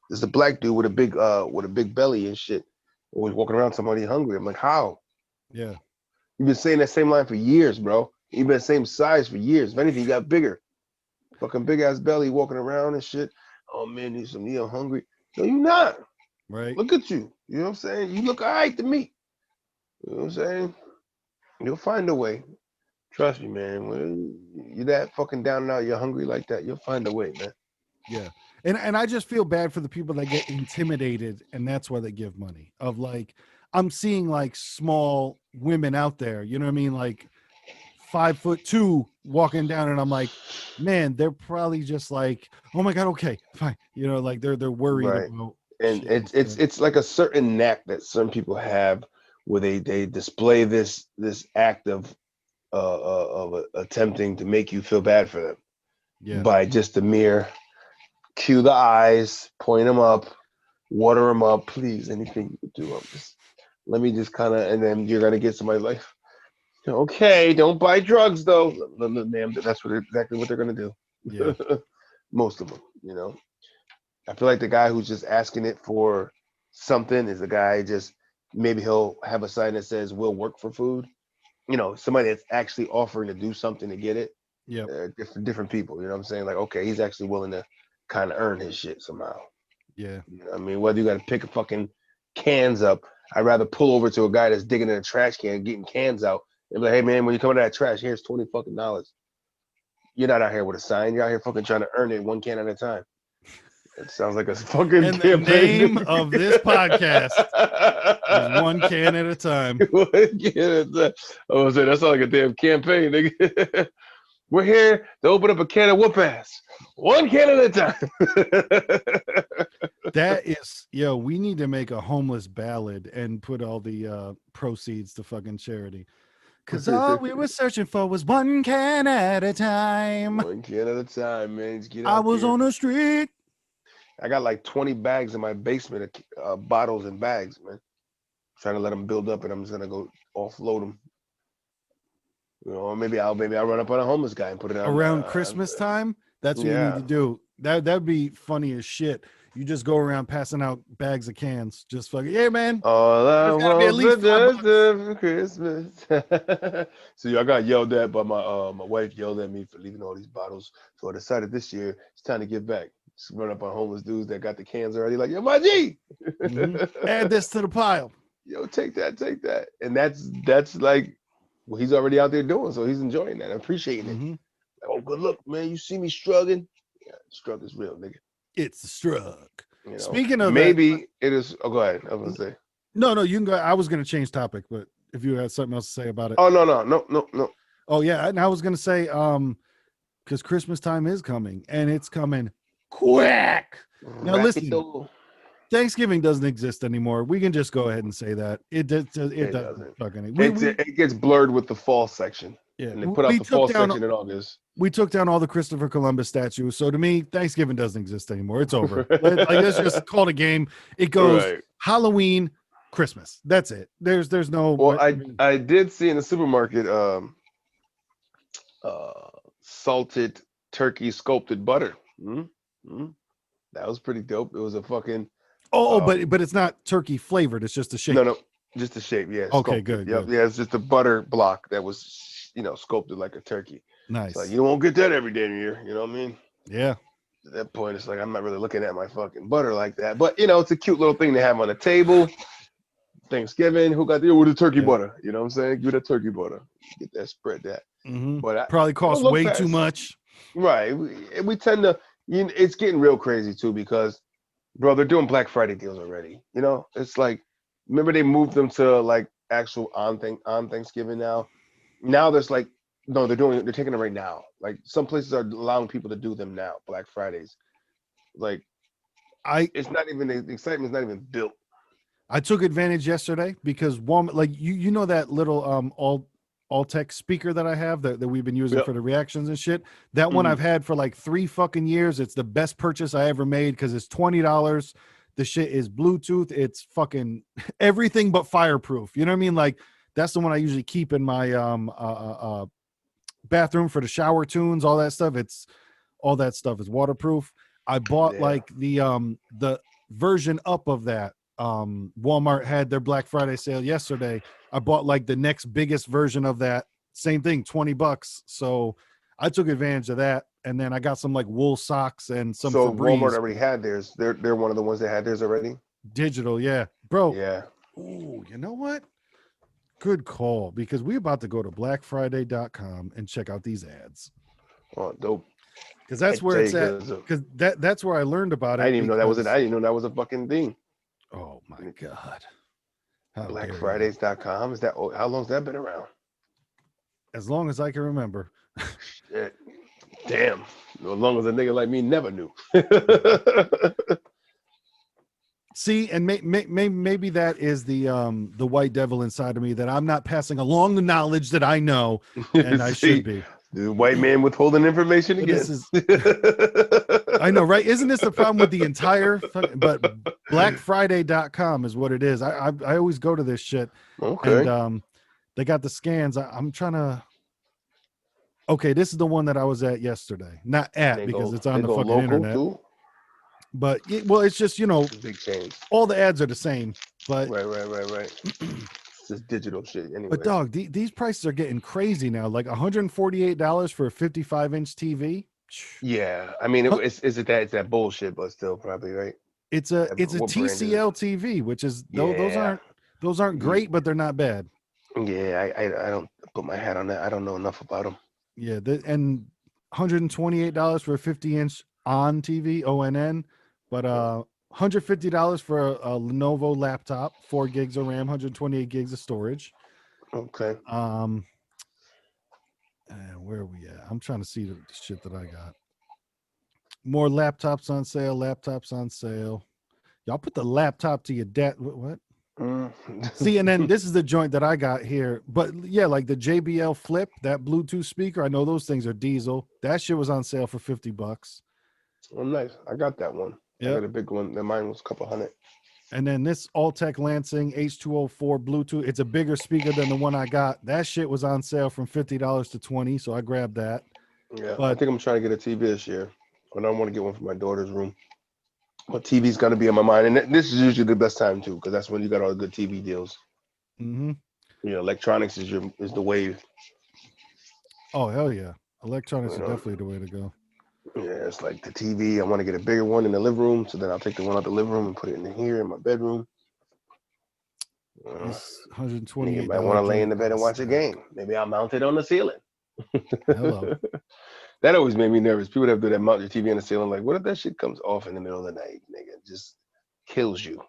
There's a black dude with a big belly and shit. Always walking around somebody hungry. I'm like, how? Yeah. You've been saying that same line for years, bro. You've been the same size for years. If anything, you got bigger. Fucking big ass belly walking around and shit. Oh man, I'm hungry. No, you're not. Right. Look at you. You know what I'm saying? You look all right to me. You know what I'm saying? You'll find a way. Trust me, man. When you're that fucking down and out, you're hungry like that, you'll find a way, man. Yeah. And I just feel bad for the people that get intimidated and that's why they give money. Of like, I'm seeing like small women out there, you know what I mean? Like 5'2" walking down, and I'm like, man, they're probably just like, oh my God, okay, fine. You know, like they're worried Right. about And shit it's like a certain knack that some people have where they display this act of attempting to make you feel bad for them yeah. by just the mere cue the eyes, point them up, water them up, please. Anything you could do, let me just kind of, and then you're gonna get somebody like, okay, don't buy drugs though, ma'am. That's exactly what they're gonna do. Yeah. Most of them, you know. I feel like the guy who's just asking it for something is the guy just maybe he'll have a sign that says "We'll work for food." You know, somebody that's actually offering to do something to get it. Yeah. Different people. You know what I'm saying? Like, okay, he's actually willing to kind of earn his shit somehow. Yeah. You know what I mean, whether you got to pick a fucking cans up, I'd rather pull over to a guy that's digging in a trash can, getting cans out, and be like, hey man, when you come out of that trash, here's $20 fucking. You're not out here with a sign. You're out here fucking trying to earn it one can at a time. It sounds like a fucking And the campaign. name of this podcast is One Can at a Time. I was saying that sounds like a damn campaign, nigga. We're here to open up a can of whoop ass. One can at a time. That is, yo, we need to make a homeless ballad and put all the proceeds to fucking charity. Because all we were searching for was one can at a time. One can at a time, man. Just get I out was there. on the street. I got like 20 bags in my basement of bottles and bags, man. Trying to let them build up, and I'm just gonna go offload them. You know, or maybe I'll run up on a homeless guy and put it on Around Christmas time. That's what you need to do. That'd be funny as shit. You just go around passing out bags of cans. Just fucking, yeah, man. All I There's gotta be at want least for $5. Christmas. So I got yelled at by my wife. Yelled at me for leaving all these bottles. So I decided this year it's time to give back. Just run up on homeless dudes that got the cans already. Like, yo, my G. Add this to the pile. Yo, take that. And that's like what he's already out there doing. So he's enjoying that, appreciating it. Like, oh, good look, man. You see me struggling? Yeah, struggle is real, nigga. It's the struggle. You know, speaking of maybe that, it is. Oh, go ahead. I was gonna say. No, you can go. I was gonna change topic, but if you had something else to say about it. Oh no. Oh yeah, and I was gonna say, because Christmas time is coming, and it's coming quick. Now listen, Thanksgiving doesn't exist anymore. We can just go ahead and say that it doesn't. It gets blurred with the fall section. Yeah, and they put out the fall section in August. We took down all the Christopher Columbus statues, so to me, Thanksgiving doesn't exist anymore. It's over. Let's just call it a game. It goes Halloween, Christmas. That's it. There's no. Well, I did see in the supermarket salted turkey sculpted butter. That was pretty dope. It was a fucking. But it's not turkey flavored. It's just a shape. No, just a shape. Yeah. Okay, good. Yep. Good. Yeah, it's just a butter block that was, sculpted like a turkey. Nice. So you won't get that every damn year. You know what I mean? Yeah. At that point, it's like I'm not really looking at my fucking butter like that. But it's a cute little thing to have on the table. Thanksgiving, who got the with the turkey butter? You know what I'm saying? Give that turkey butter. Get that, spread that. But probably costs way too much. Right. We tend to. It's getting real crazy too because, bro, they're doing Black Friday deals already. It's like, remember they moved them to like actual on Thanksgiving now. Now there's like, no, they're taking it right now. Like some places are allowing people to do them now, Black Fridays. Like, it's not even, the excitement's not even built. I took advantage yesterday because Walmart, like you know that little all tech speaker that I have that we've been using for the reactions and shit. That one I've had for like 3 fucking years. It's the best purchase I ever made because it's $20. The shit is Bluetooth. It's fucking everything but fireproof. You know what I mean? Like that's the one I usually keep in my bathroom for the shower tunes, all that stuff. All that stuff is waterproof. I bought like the version up of that. Walmart had their Black Friday sale yesterday. I bought like the next biggest version of that. Same thing, $20. So I took advantage of that, and then I got some like wool socks and some So Walmart Febreze. already had theirs. They're one of the ones that had theirs already. Digital, yeah, bro. Yeah. Ooh, you know what? Good call, because we're about to go to blackfriday.com and check out these ads. Oh, dope. Because that's where it's at. Because that's where I learned about it. I didn't even know that was it. I didn't know that was a fucking thing. Oh my God. Blackfridays.com. Is that how long's that been around? As long as I can remember. Shit. Damn. As long as a nigga like me never knew. See, and maybe that is the white devil inside of me, that I'm not passing along the knowledge that I know, and I should be. The white man withholding information But again. this is, I know, right? Isn't this the problem with the entire? But blackfriday.com is what it is. I always go to this shit. Okay. And they got the scans. I'm trying to. Okay, this is the one that I was at yesterday. Not at, because it's on the fucking internet. Too? But it's just, big change. All the ads are the same. But right. It's just digital shit anyway. But dog, these prices are getting crazy now. Like $148 for a 55-inch TV. Yeah, I mean, it's that bullshit, but still probably right. It's a TCL TV, which is those aren't great, but they're not bad. Yeah, I don't put my hat on that. I don't know enough about them. Yeah, and $128 for a 50-inch on TV, ONN, but $150 for a Lenovo laptop, 4 gigs of RAM, 128 gigs of storage. Okay. And where are we at? I'm trying to see the shit that I got. More laptops on sale. Y'all put the laptop to your dad. What? See, and then this is the joint that I got here. But yeah, like the JBL Flip, that Bluetooth speaker. I know those things are diesel. That shit was on sale for $50. Oh, nice. I got that one. Yep. I got a big one. Mine was a couple hundred. And then this Alltech Lansing H204 Bluetooth. It's a bigger speaker than the one I got. That shit was on sale from $50 to $20, so I grabbed that. Yeah, but I think I'm trying to get a TV this year. I don't want to get one for my daughter's room. But TV's got to be on my mind. And this is usually the best time, too, because that's when you got all the good TV deals. Mm-hmm. Electronics is the wave. Oh, hell yeah. Electronics are definitely the way to go. Yeah, it's like the TV. I want to get a bigger one in the living room, so then I'll take the one out the living room and put it in here in my bedroom. This $128. You might want to lay in the bed and watch a game. Maybe I'll mount it on the ceiling. Hello. That always made me nervous. People that do that, mount your TV on the ceiling. Like, what if that shit comes off in the middle of the night, nigga? It just kills you.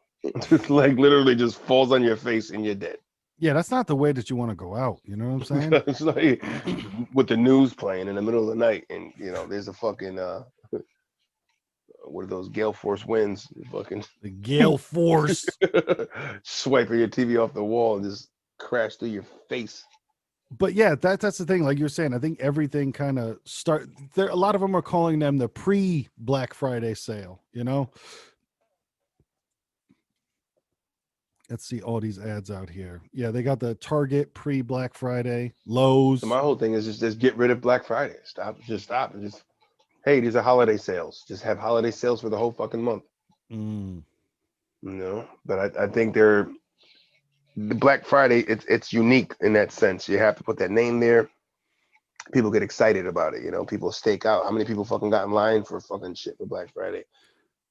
Just like literally just falls on your face and you're dead. Yeah, that's not the way that you want to go out. You know what I'm saying? It's like with the news playing in the middle of the night, and there's a fucking what are those gale force winds? Fucking the gale force swiping your TV off the wall and just crash through your face. But yeah, that's the thing. Like you're saying, I think everything kind of there. A lot of them are calling them the pre-Black Friday sale. Let's see all these ads out here. Yeah, they got the Target pre-Black Friday, Lowe's. So my whole thing is just get rid of Black Friday. Stop and just, hey, these are holiday sales. Just have holiday sales for the whole fucking month. But I think the Black Friday, it's unique in that sense. You have to put that name there. People get excited about it. People stake out. How many people fucking got in line for fucking shit for Black Friday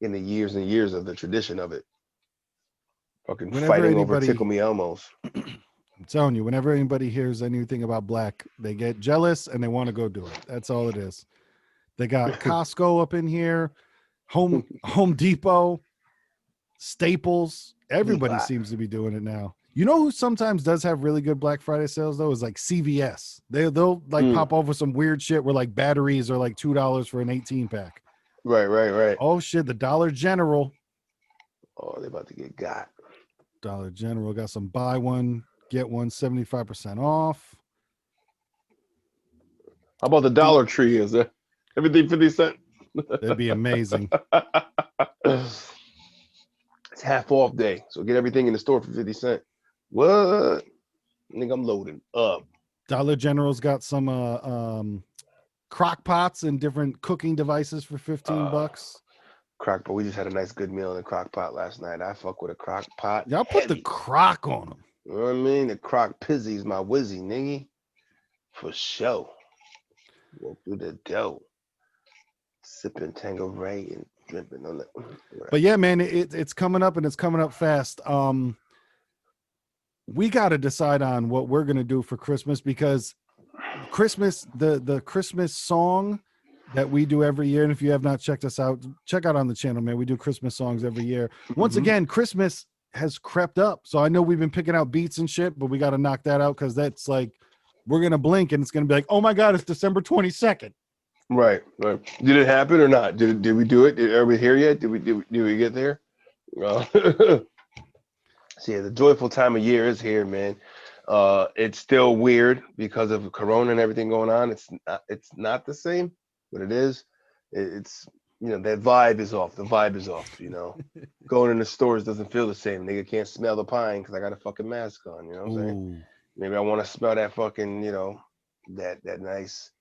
in the years and years of the tradition of it? Fucking fighting over Tickle Me Elmos. I'm telling you, whenever anybody hears anything about Black, they get jealous and they want to go do it. That's all it is. They got Costco up in here, Home Depot, Staples. Everybody seems to be doing it now. You know who sometimes does have really good Black Friday sales though is like CVS. They'll like pop over some weird shit where like batteries are like $2 for an 18-pack. Right. Oh shit, the Dollar General. Oh, they're about to get got. Dollar General got some buy one, get one 75% off. How about the Dollar Tree? Is there everything 50 cents? That'd be amazing. It's half off day, so get everything in the store for 50 cents. What? I think I'm loading up. Dollar General's got some crock pots and different cooking devices for $15. Crock pot. We just had a nice good meal in a crock pot last night. I fuck with a crock pot. Y'all put the crock on them. You know what I mean? The crock pizzy's my wizzy, nigga. For sure. Walk through the dough, sipping Tanqueray and dripping on it. But yeah, man, it's coming up and it's coming up fast. We got to decide on what we're gonna do for Christmas because Christmas, the Christmas song that we do every year. And if you have not checked us out, check out on the channel, man. We do Christmas songs every year. Once again, Christmas has crept up. So I know we've been picking out beats and shit, but we got to knock that out because that's like we're gonna blink and it's gonna be like, oh my God, it's December 22nd. Right. Did it happen or not? Did we do it? Are we here yet? Did we get there? See, the joyful time of year is here, man. It's still weird because of Corona and everything going on. It's not the same, but it is. It's that vibe is off. The vibe is off. Going in the stores doesn't feel the same. Nigga can't smell the pine because I got a fucking mask on. You know what I'm saying? Maybe I want to smell that fucking that nice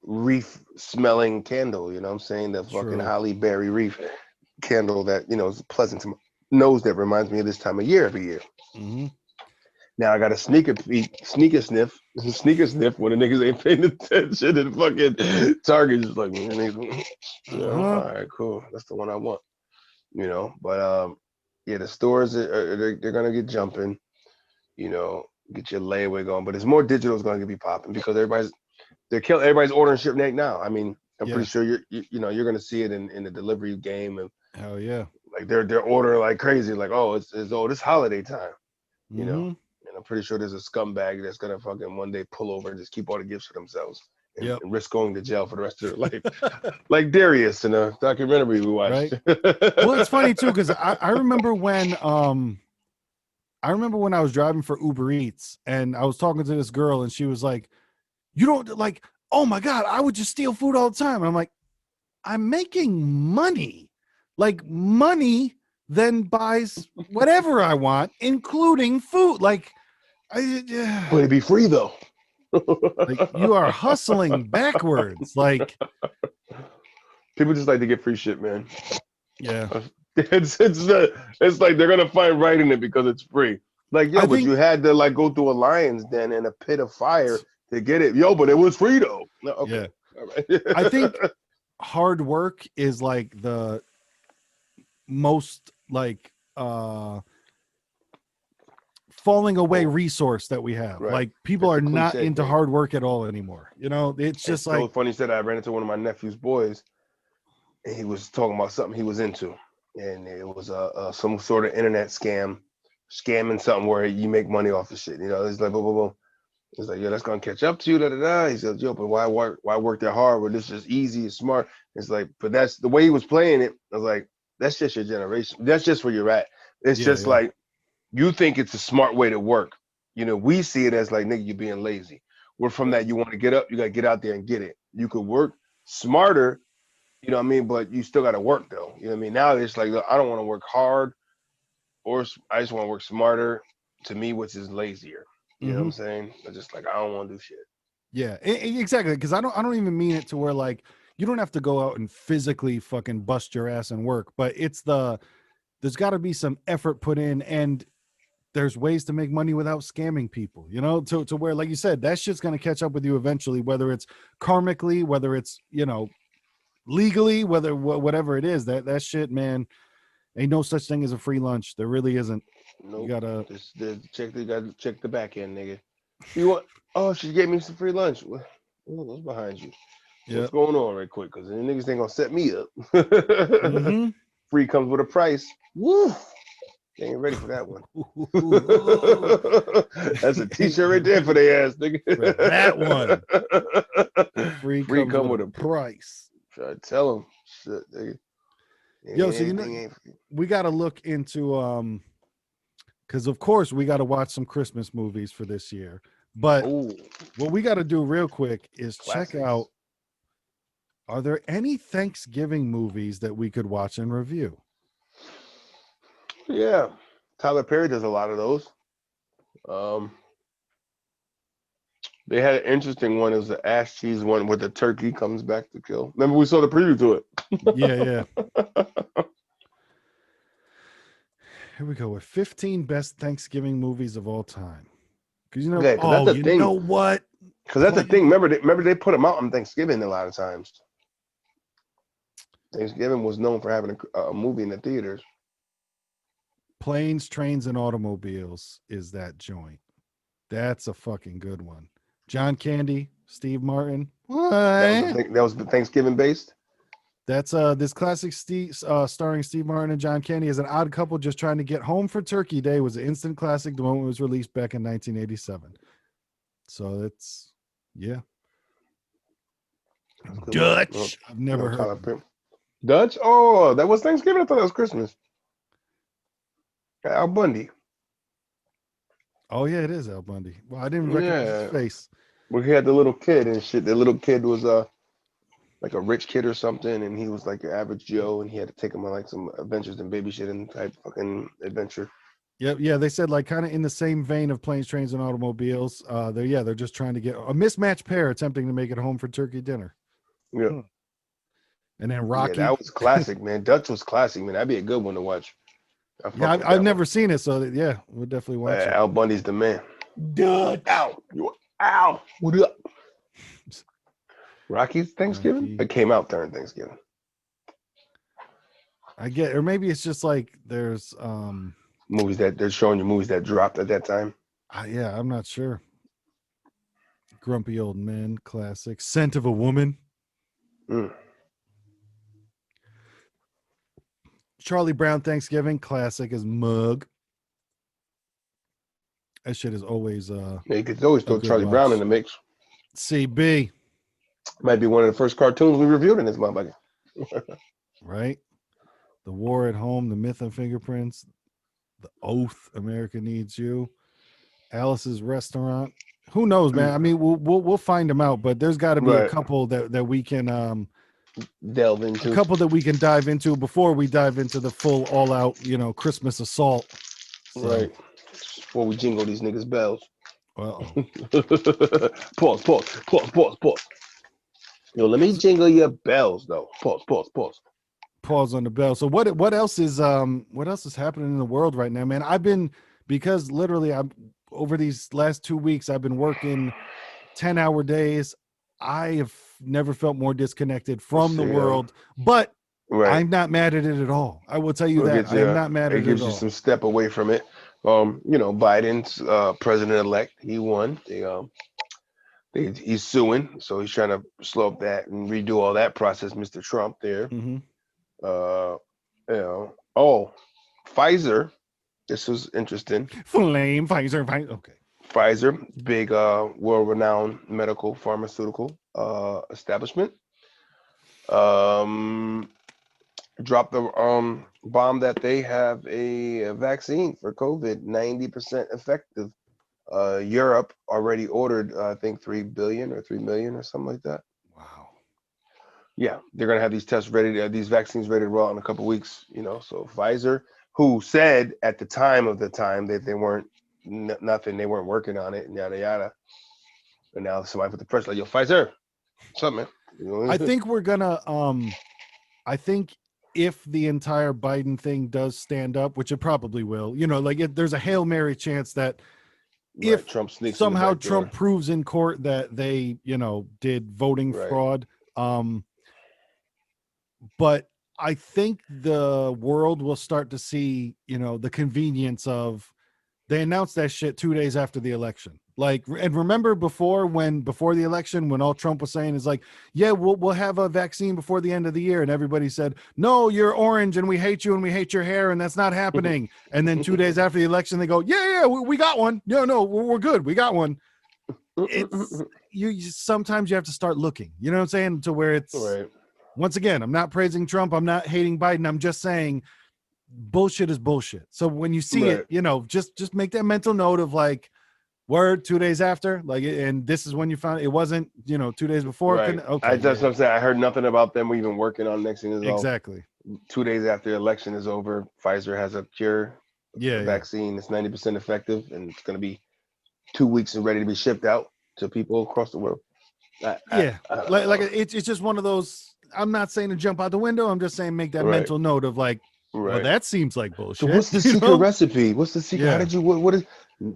reef smelling candle. You know what I'm saying? The fucking holly berry reef candle that is pleasant to my nose that reminds me of this time of year every year. Now I got a sneaker sniff when the niggas ain't paying attention and fucking Target just like, all right, cool, that's the one I want, But yeah, the stores they're gonna get jumping, get your layaway going, but it's more digital is gonna be popping because everybody's ordering shit now. I mean, I'm pretty sure you're gonna see it in the delivery game and hell yeah. Like they're ordering like crazy, like it's holiday time, And I'm pretty sure there's a scumbag that's gonna fucking one day pull over and just keep all the gifts for themselves and risk going to jail for the rest of their life, like Darius in a documentary we watched. Right. Well, it's funny too because I remember when I was driving for Uber Eats and I was talking to this girl and she was like, "You don't like? Oh my God, I would just steal food all the time." And I'm like, "I'm making money." Like money then buys whatever I want, including food. Like, But it'd be free though. Like you are hustling backwards. Like people just like to get free shit, man. Yeah, it's like they're gonna find right in it because it's free. Like but you had to like go through a lion's den and a pit of fire to get it. But it was free though. No, okay. Yeah. All right. I think hard work is like the most like falling away resource that we have. Right. Like people are not into hard work at all anymore. It's just like so funny. You said I ran into one of my nephew's boys and he was talking about something he was into, and it was some sort of internet scamming something where you make money off of shit. It's like boom, boom, boom. It's like, that's gonna catch up to you. Da, da, da. He said, but why work that hard when this is easy and smart? It's like, but that's the way he was playing it. I was like, that's just your generation. That's just where you're at. It's just like you think it's a smart way to work. We see it as like, nigga, you're being lazy. We're from that. You want to get up, you gotta get out there and get it. You could work smarter, but you still gotta work though. Now it's like, look, I don't want to work hard, or I just want to work smarter. To me, which is lazier. You know what I'm saying? It's just like I don't want to do shit. Yeah, exactly. Because I don't even mean it to where like you don't have to go out and physically fucking bust your ass and work, but there's got to be some effort put in, and there's ways to make money without scamming people. To where, like you said, that shit's gonna catch up with you eventually, whether it's karmically, whether it's legally, whatever it is. That shit, man, ain't no such thing as a free lunch. There really isn't. Nope. You gotta check the back end, nigga. You want? Oh, she gave me some free lunch. What's behind you? What's going on, right quick? Because the niggas ain't gonna set me up. Free comes with a price. Woo! They ain't ready for that one. That's a t-shirt right there for their ass, nigga. For that one. Free come with a price. Try to tell them. Shit, nigga. Yo, so we got to look into because of course we got to watch some Christmas movies for this year. But what we got to do real quick is check out, are there any Thanksgiving movies that we could watch and review? Yeah, Tyler Perry does a lot of those. They had an interesting one. It was the ass cheese one where the turkey comes back to kill. Remember we saw the preview to it. Yeah. Here we go with 15 best Thanksgiving movies of all time. Because know what? Because that's the thing. Remember they put them out on Thanksgiving a lot of times. Thanksgiving was known for having a movie in the theaters. Planes, Trains, and Automobiles is that joint. That's a fucking good one. John Candy, Steve Martin. What? That was the Thanksgiving based. That's this classic starring Steve Martin and John Candy as an odd couple just trying to get home for Turkey Day was an instant classic the moment it was released back in 1987. So it's Dutch. I've never heard of it. Dutch? Oh, that was Thanksgiving. I thought that was Christmas. Al Bundy. Oh yeah, it is Al Bundy. Well, I didn't recognize his face. Well, he had the little kid and shit. The little kid was like a rich kid or something, and he was like an average Joe, and he had to take him on like some adventures and babysitting type fucking adventure. Yep, yeah, they said like kind of in the same vein of Planes, Trains, and Automobiles. They're just trying to get a mismatched pair attempting to make it home for turkey dinner. Yeah. And then Rocky. Yeah, that was classic, man. Dutch was classic, man. That'd be a good one to watch. Yeah, I've never seen it, so yeah, we'll definitely watch it. Al Bundy's the man. Dutch. Ow. What up? Rocky's Thanksgiving? Rocky. It came out during Thanksgiving. I get, or maybe it's just like there's movies that they're showing you movies that dropped at that time. Yeah, I'm not sure. Grumpy Old Men, classic. Scent of a Woman. Charlie Brown Thanksgiving, classic as mug. That shit is always you could always throw Charlie Brown in the mix. CB. Might be one of the first cartoons we reviewed in this motherfucker. Right? The War at Home, The Myth and Fingerprints, The Oath, America Needs You, Alice's Restaurant. Who knows, man? I mean, we'll find them out, but there's got to be a couple that we can delve into. A couple that we can dive into before we dive into the full all-out, Christmas assault. So. Right. Before we jingle these niggas' bells. Well, pause. Yo, let me jingle your bells though. Pause. Pause on the bell. So what else is happening in the world right now, man? Because literally over these last 2 weeks I've been working 10-hour days. I have never felt more disconnected from the world, but I'm not mad at it at all. I will tell you that I'm not mad at it at all. It gives you some step away from it. Biden's president-elect, he won. He's suing, so he's trying to slow up that and redo all that process. Mr. Trump there. Mm-hmm. Pfizer. This was interesting. Pfizer. Okay. Pfizer, big world-renowned medical pharmaceutical establishment, dropped the bomb that they have a vaccine for COVID, 90% effective. Europe already ordered, I think 3 billion or 3 million or something like that. Wow. Yeah, they're gonna have these tests ready, these vaccines ready to roll out in a couple of weeks. So Pfizer, who said at the time that they weren't nothing, they weren't working on it, and yada yada. And now somebody put the pressure like, yo, Pfizer, what's up, man? I think we're gonna I think if the entire Biden thing does stand up, which it probably will, there's a Hail Mary chance that if Trump somehow Trump proves in court that they, did voting fraud. But I think the world will start to see, the convenience of, they announced that shit 2 days after the election. And remember before the election, when all Trump was saying is like, yeah, we'll have a vaccine before the end of the year. And everybody said, no, you're orange and we hate you and we hate your hair. And that's not happening. And then 2 days after the election, they go, yeah, we got one. No, we're good. We got one. It's sometimes you have to start looking, you know what I'm saying? To where it's, once again, I'm not praising Trump. I'm not hating Biden. I'm just saying bullshit is bullshit. So when you see it, just make that mental note of like, word 2 days after, and this is when you found it wasn't 2 days before. Right. Okay, that's what I'm saying. I heard nothing about them even working on next thing. Exactly. 2 days after the election is over, Pfizer has a cure. Vaccine. It's 90% effective, and it's going to be 2 weeks and ready to be shipped out to people across the world. It's just one of those. I'm not saying to jump out the window. I'm just saying make that mental note of like, well, that seems like bullshit. So what's the secret recipe? What's the secret? How did you? What is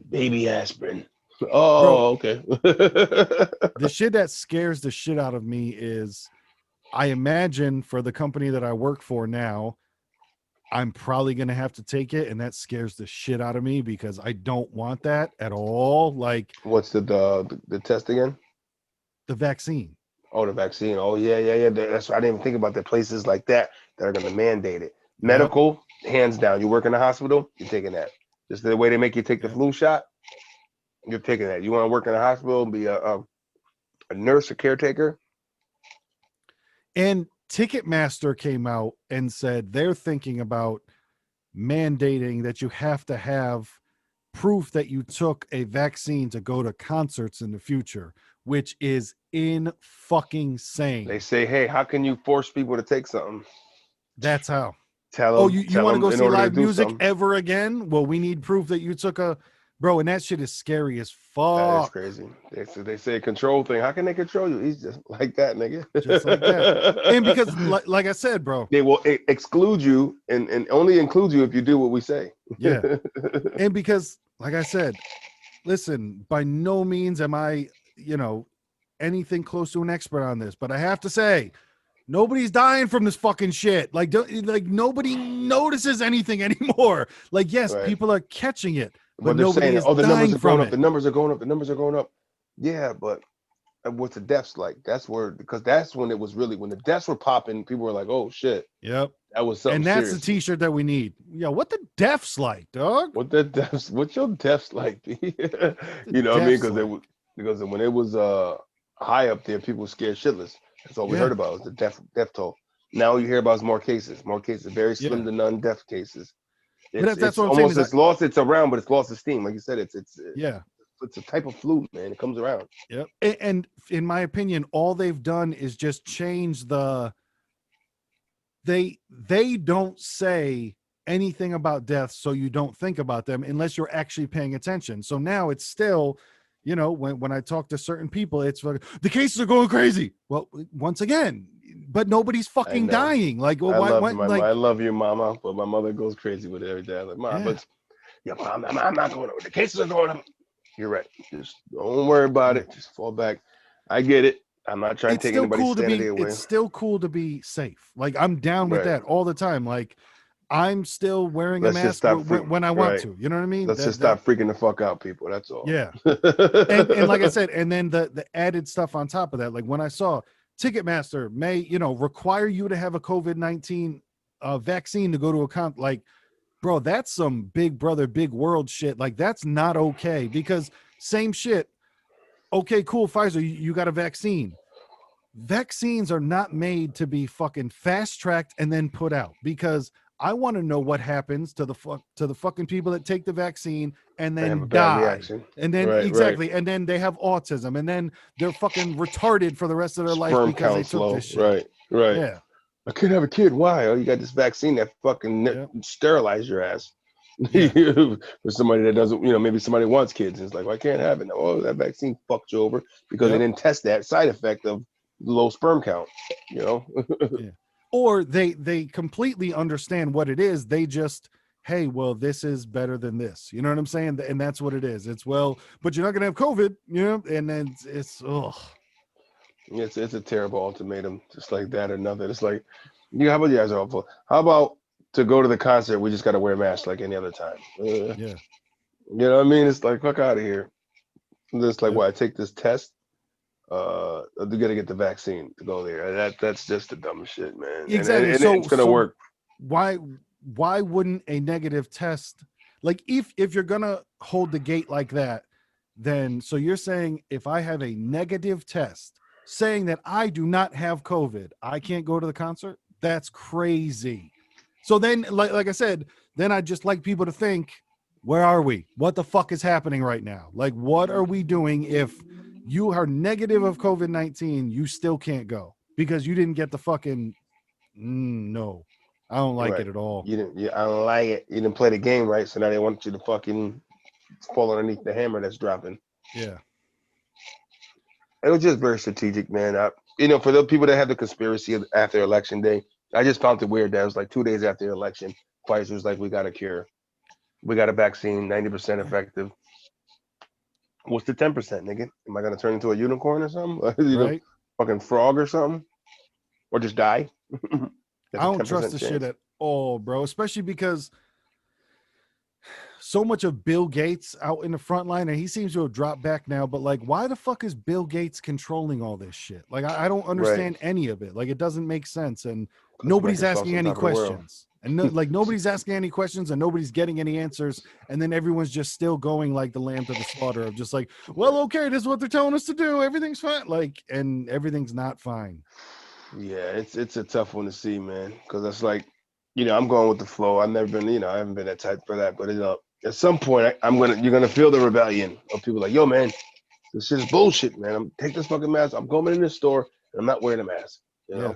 baby aspirin? Oh, okay. The shit that scares the shit out of me is I imagine for the company that I work for now, I'm probably going to have to take it. And that scares the shit out of me because I don't want that at all. Like, What's the test again? the vaccine. Oh, the vaccine. Oh, yeah. That's I didn't even think about the places like that are going to mandate it. Yep. Medical, hands down. You work in the hospital, you're taking that. Just the way they make you take the Yep. flu shot, you're taking that. You want to work in a hospital and be a nurse, a caretaker. And Ticketmaster came out and said they're thinking about mandating that you have to have proof that you took a vaccine to go to concerts in the future, which is in fucking They sane. say, hey, how can you force people to take something? That's how. Tell Oh, them, you tell want to them go in see order to live do music something. ever again? Well, we need proof that you took a bro, and that shit is scary as That is fuck. crazy. They say a control thing. How can they control you? He's just like that, nigga. Just like that. And because like I said, bro. They will exclude you and only include you if you do what we say. Yeah. And because, like I said, listen, by no means am I, anything close to an expert on this, but I have to say, nobody's dying from this fucking shit. Like, nobody notices anything anymore. Like, yes, Right. people are catching it, but But they're nobody saying, is oh, the numbers dying are going from up. The it. numbers are going up. The numbers are going up. Yeah, but what's the deaths like? That's where, because that's when it was really, when the deaths were popping, people were like, oh shit, Yep. that was something And that's the serious. t-shirt that we need. Yeah, what the deafs like, dog? What's your deaths like? The You know what I mean? deafs like. Because when it was high up there, people were scared shitless. That's all we Yeah. heard about was the death toll. Now you hear about more cases, very Yeah. slim to none death cases. But that's It's what I'm saying almost is that, it's lost its around, but it's lost its steam. Like you said, yeah. it's a type of flu, man. It comes around. Yep. And in my opinion, all they've done is just change they don't say anything about deaths so you don't think about them unless you're actually paying attention. So now it's still, when I talk to certain people, it's like the cases are going crazy. Well, once again, but nobody's I fucking know. dying. Like, well, why I like, love you, mama, but my mother goes crazy with it every day. I'm like, mom, yeah, but yeah, but I'm not going over. The cases are going up. You're right. Just don't worry about yeah. it. Just fall back. I get it. I'm not trying to It's take still anybody's cool to sanity be away. it's still cool to be safe. Like, I'm down with Right. that all the time. Like, I'm still wearing a Let's just mask stop when I want Right. to. You know what I mean? Let's just stop freaking the fuck out, people. That's all. Yeah. And like I said, and then the added stuff on top of that, like when I saw Ticketmaster may, require you to have a COVID-19 vaccine to go to a like, bro, that's some big brother, big world shit. Like, that's not okay, because same shit. Okay, cool, Pfizer, you got a vaccine. Vaccines are not made to be fucking fast tracked and then put out, because I want to know what happens to the fucking people that take the vaccine and I have a then bad die. reaction. And then Right. exactly, and then they have autism, and then they're fucking retarded for the rest of their life Sperm because they counts took low. this shit. Right. Yeah. I can't have a kid. Why? Oh, you got this vaccine that fucking Yeah. sterilize your ass. Yeah. For somebody that doesn't, maybe somebody wants kids. And it's like, well, I can't have it. Oh, that vaccine fucked you over because they Yep. didn't test that side effect of low sperm count. You know. Yeah. Or they completely understand what it is. They just, hey, well, this is better than this. You know what I'm saying? And that's what it is. It's, well, but you're not gonna have COVID, and then it's It's a terrible ultimatum, just like that or nothing. It's like, how about you guys are awful? How about to go to the concert, we just got to wear masks like any other time? yeah. You know what I mean? It's like, fuck out of here. It's like, Yep. why I take this test? They got to get the vaccine to go there. That's just the dumbest shit, man. Exactly. And So it's gonna work. why why wouldn't a negative test, like, if you're gonna hold the gate like that, then so you're saying if I have a negative test saying that I do not have COVID, I can't go to the concert? That's crazy. So then, like I said, then I just like people to think, where are we? What the fuck is happening right now? Like, what are we doing if you are negative of COVID-19, you still can't go because you didn't get the fucking no. I don't like Right. it at all. You didn't. I don't like it. You didn't play the game right, so now they want you to fucking fall underneath the hammer that's dropping. Yeah. It was just very strategic, man. For the people that have the conspiracy after election day, I just found it weird that it was like 2 days after the election, Pfizer's like, we got a cure, we got a vaccine, 90% effective. What's the 10%, nigga? Am I gonna turn into a unicorn or something? right? Fucking frog or something, or just die? I That's a don't ten trust percent the shit chance. at all, bro. Especially because so much of Bill Gates out in the front line, and he seems to have dropped back now. But like, why the fuck is Bill Gates controlling all this shit? Like, I don't Right. understand any of it. Like, it doesn't make sense, and Because nobody's Microsoft's asking on any top of the world. questions, and no, like nobody's asking any questions, and nobody's getting any answers, and then everyone's just still going like the lamb to the slaughter of just like, well, okay, this is what they're telling us to do. Everything's fine, like, and everything's not fine. Yeah, it's a tough one to see, man. Because it's like, I'm going with the flow. I've never been, I haven't been that type for that. But at some point, you're gonna feel the rebellion of people like, yo, man, this shit is bullshit, man. Take this fucking mask. I'm going in this store and I'm not wearing a mask. You Yeah.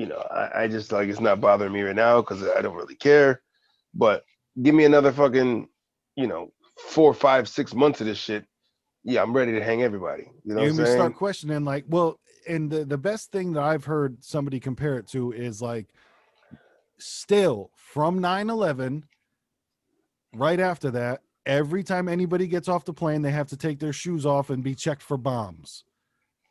know, I just like it's not bothering me right now because I don't really care. But give me another fucking, you know, 4, 5, 6 months of this shit. Yeah, I'm ready to hang everybody. You know what You I'm may start saying? questioning, like, well, and the best thing that I've heard somebody compare it to is like, still from 9/11, right after that, every time anybody gets off the plane, they have to take their shoes off and be checked for bombs.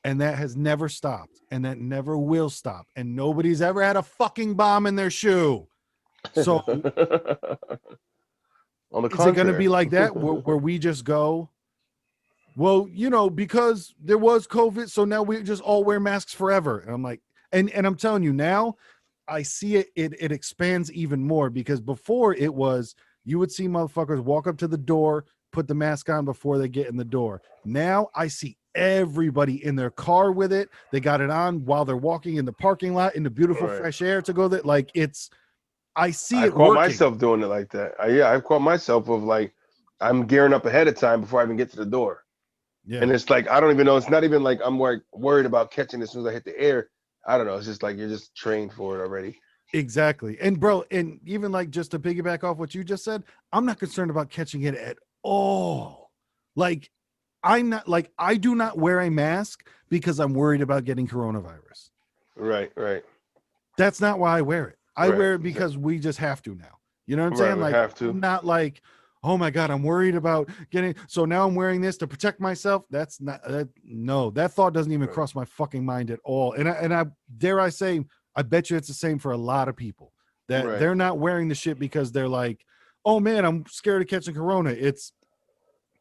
And that has never stopped. And that never will stop. And nobody's ever had a fucking bomb in their shoe. So On the is it going to contrary. be like that where we just go, well, because there was COVID, so now we just all wear masks forever. And I'm like, and I'm telling you now, I see it expands even more, because before it was, you would see motherfuckers walk up to the door, put the mask on before they get in the door. Now I see everybody in their car with it. They got it on while they're walking in the parking lot in the beautiful Right. fresh air to go there. Like, I see I've it caught working. myself doing it like that. I've caught myself of like I'm gearing up ahead of time before I even get to the door. Yeah. And it's like I don't even know. It's not even like I'm worried about catching as soon as I hit the air. I don't know. It's just like you're just trained for it already. Exactly. And bro, and even like, just to piggyback off what you just said, I'm not concerned about catching it at all. Like, I'm not, like, I do not wear a mask because I'm worried about getting coronavirus. Right, right, That's not why I wear it. I right, wear it because we just have to now. You know what I'm right. saying? We Like, have to. I'm not like, oh my God, I'm worried about getting, so now I'm wearing this to protect myself. That's not, no, that thought doesn't even Right. cross my fucking mind at all. And I dare I say, I bet you it's the same for a lot of people, that Right. they're not wearing the shit because they're like, oh man, I'm scared of catching corona. It's,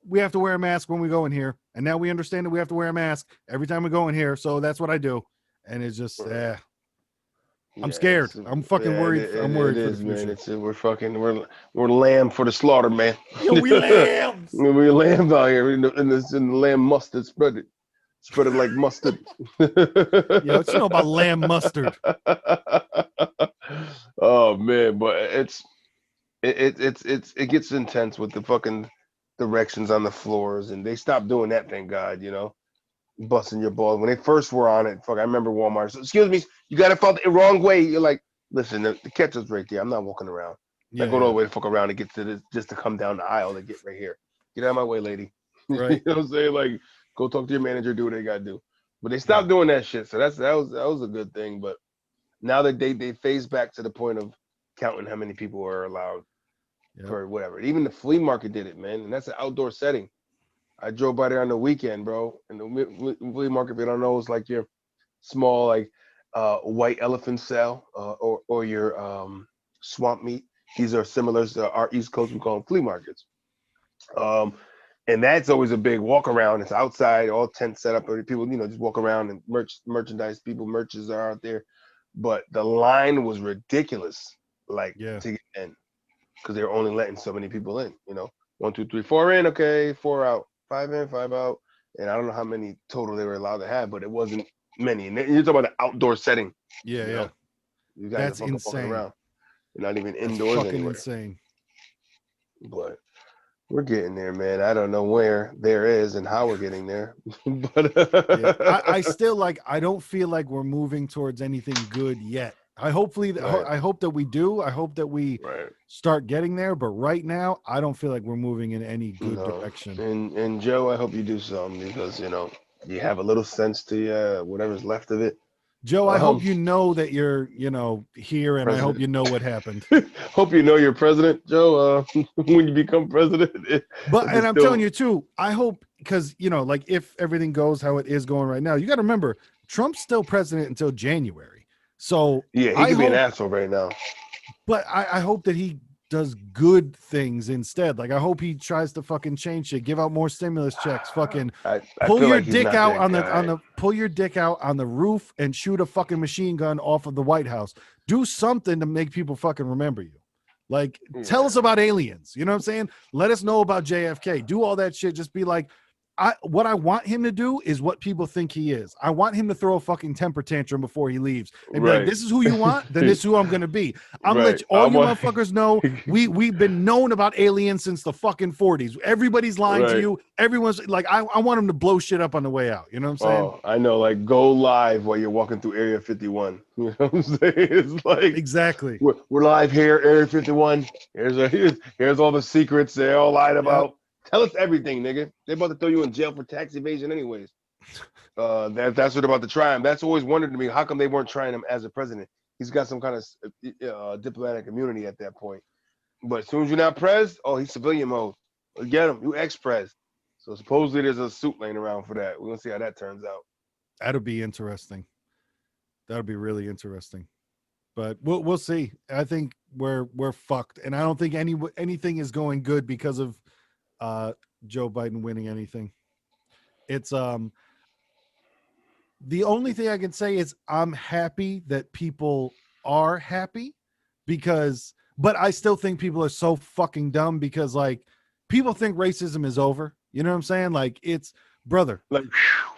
we have to wear a mask when we go in here. And now we understand that we have to wear a mask every time we go in here. So that's what I do. And it's just, Right. I'm Yeah, scared. I'm fucking worried. I'm it worried for the is, man. future. It's we're lamb for the slaughter, man. Yo, we lambs. We lamb out here in the lamb mustard. Spread it like mustard. Yeah, what you know about lamb mustard? Oh man, but it gets intense with the fucking directions on the floors, and they stopped doing that. Thank God, busting your balls when they first were on it. Fuck, I remember Walmart. So, excuse me, you got it felt the wrong way. You're like, listen, the ketchup's right there. I'm not walking around. I Yeah, go all yeah, the way to fuck around to get to this just to come down the aisle to get right here. Get out of my way, lady. You know right. what I'm saying? Like, go talk to your manager, do what they gotta do. But they Yeah, stopped doing that shit. So that was a good thing. But now that they phase back to the point of counting how many people are allowed yep. for whatever. Even the flea market did it, man, and that's an outdoor setting. I drove by there on the weekend, bro. And the flea market, if you don't know, is like your small, like white elephant cell or your swamp meat. These are similar to our East Coast. We call them flea markets. Um, and that's always a big walk around. It's outside, all tents set up, and people, just walk around and merchandise. People, merches are out there, but the line was ridiculous, like Yeah, to get in, because they were only letting so many people in. 1, 2, 3, 4 in, okay, 4 out, 5 in, 5 out, and I don't know how many total they were allowed to have, but it wasn't many. And you're talking about an outdoor setting. yeah, You yeah. know, you guys are That's fucking walking insane. around. You're not even That's indoors fucking anywhere. insane. But we're getting there, man. I don't know where there is and how we're getting there, but Yeah, I still, like, I don't feel like we're moving towards anything good yet. right, I hope that we do. I hope that we right. start getting there. But right now, I don't feel like we're moving in any good No, direction. and Joe, I hope you do something because you have a little sense to you, whatever's left of it. Joe, I hope you know that you're, here, and president. I hope you know what happened. Hope you know you're president, Joe. When you become president, And I'm telling you too, I hope, because like if everything goes how it is going right now, you got to remember Trump's still president until January. So yeah, he could be an asshole right now. But I hope that he does good things instead. Like I hope he tries to fucking change shit, give out more stimulus checks, fucking pull your dick out on the pull your dick out on the roof and shoot a fucking machine gun off of the White House. Do something to make people fucking remember you. Like tell us about aliens. You know what I'm saying? Let us know about JFK. Do all that shit. Just be like, what I want him to do is what people think he is. I want him to throw a fucking temper tantrum before he leaves and be like, this is who you want, then this is who I'm going to be. I'm let all you motherfuckers know we've been known about aliens since the fucking 40s. Everybody's lying to you. Everyone's like, I want him to blow shit up on the way out. You know what I'm saying? Oh, I know. Like go live while you're walking through Area 51. You know what I'm saying? It's like exactly. We're live here, Area 51. Here's all the secrets they all lied about. Tell us everything, nigga. They're about to throw you in jail for tax evasion anyways. That's what they're about to try him. That's always wondered to me. How come they weren't trying him as a president? He's got some kind of diplomatic immunity at that point. But as soon as you're not pres, he's civilian mode. Get him. You ex-pres. So supposedly there's a suit laying around for that. We're going to see how that turns out. That'll be interesting. That'll be really interesting. But we'll see. I think we're fucked. And I don't think anything is going good because of Joe Biden winning anything. It's the only thing I can say is I'm happy that people are happy but I still think people are so fucking dumb because like people think racism is over. You know what I'm saying? Like it's brother. Like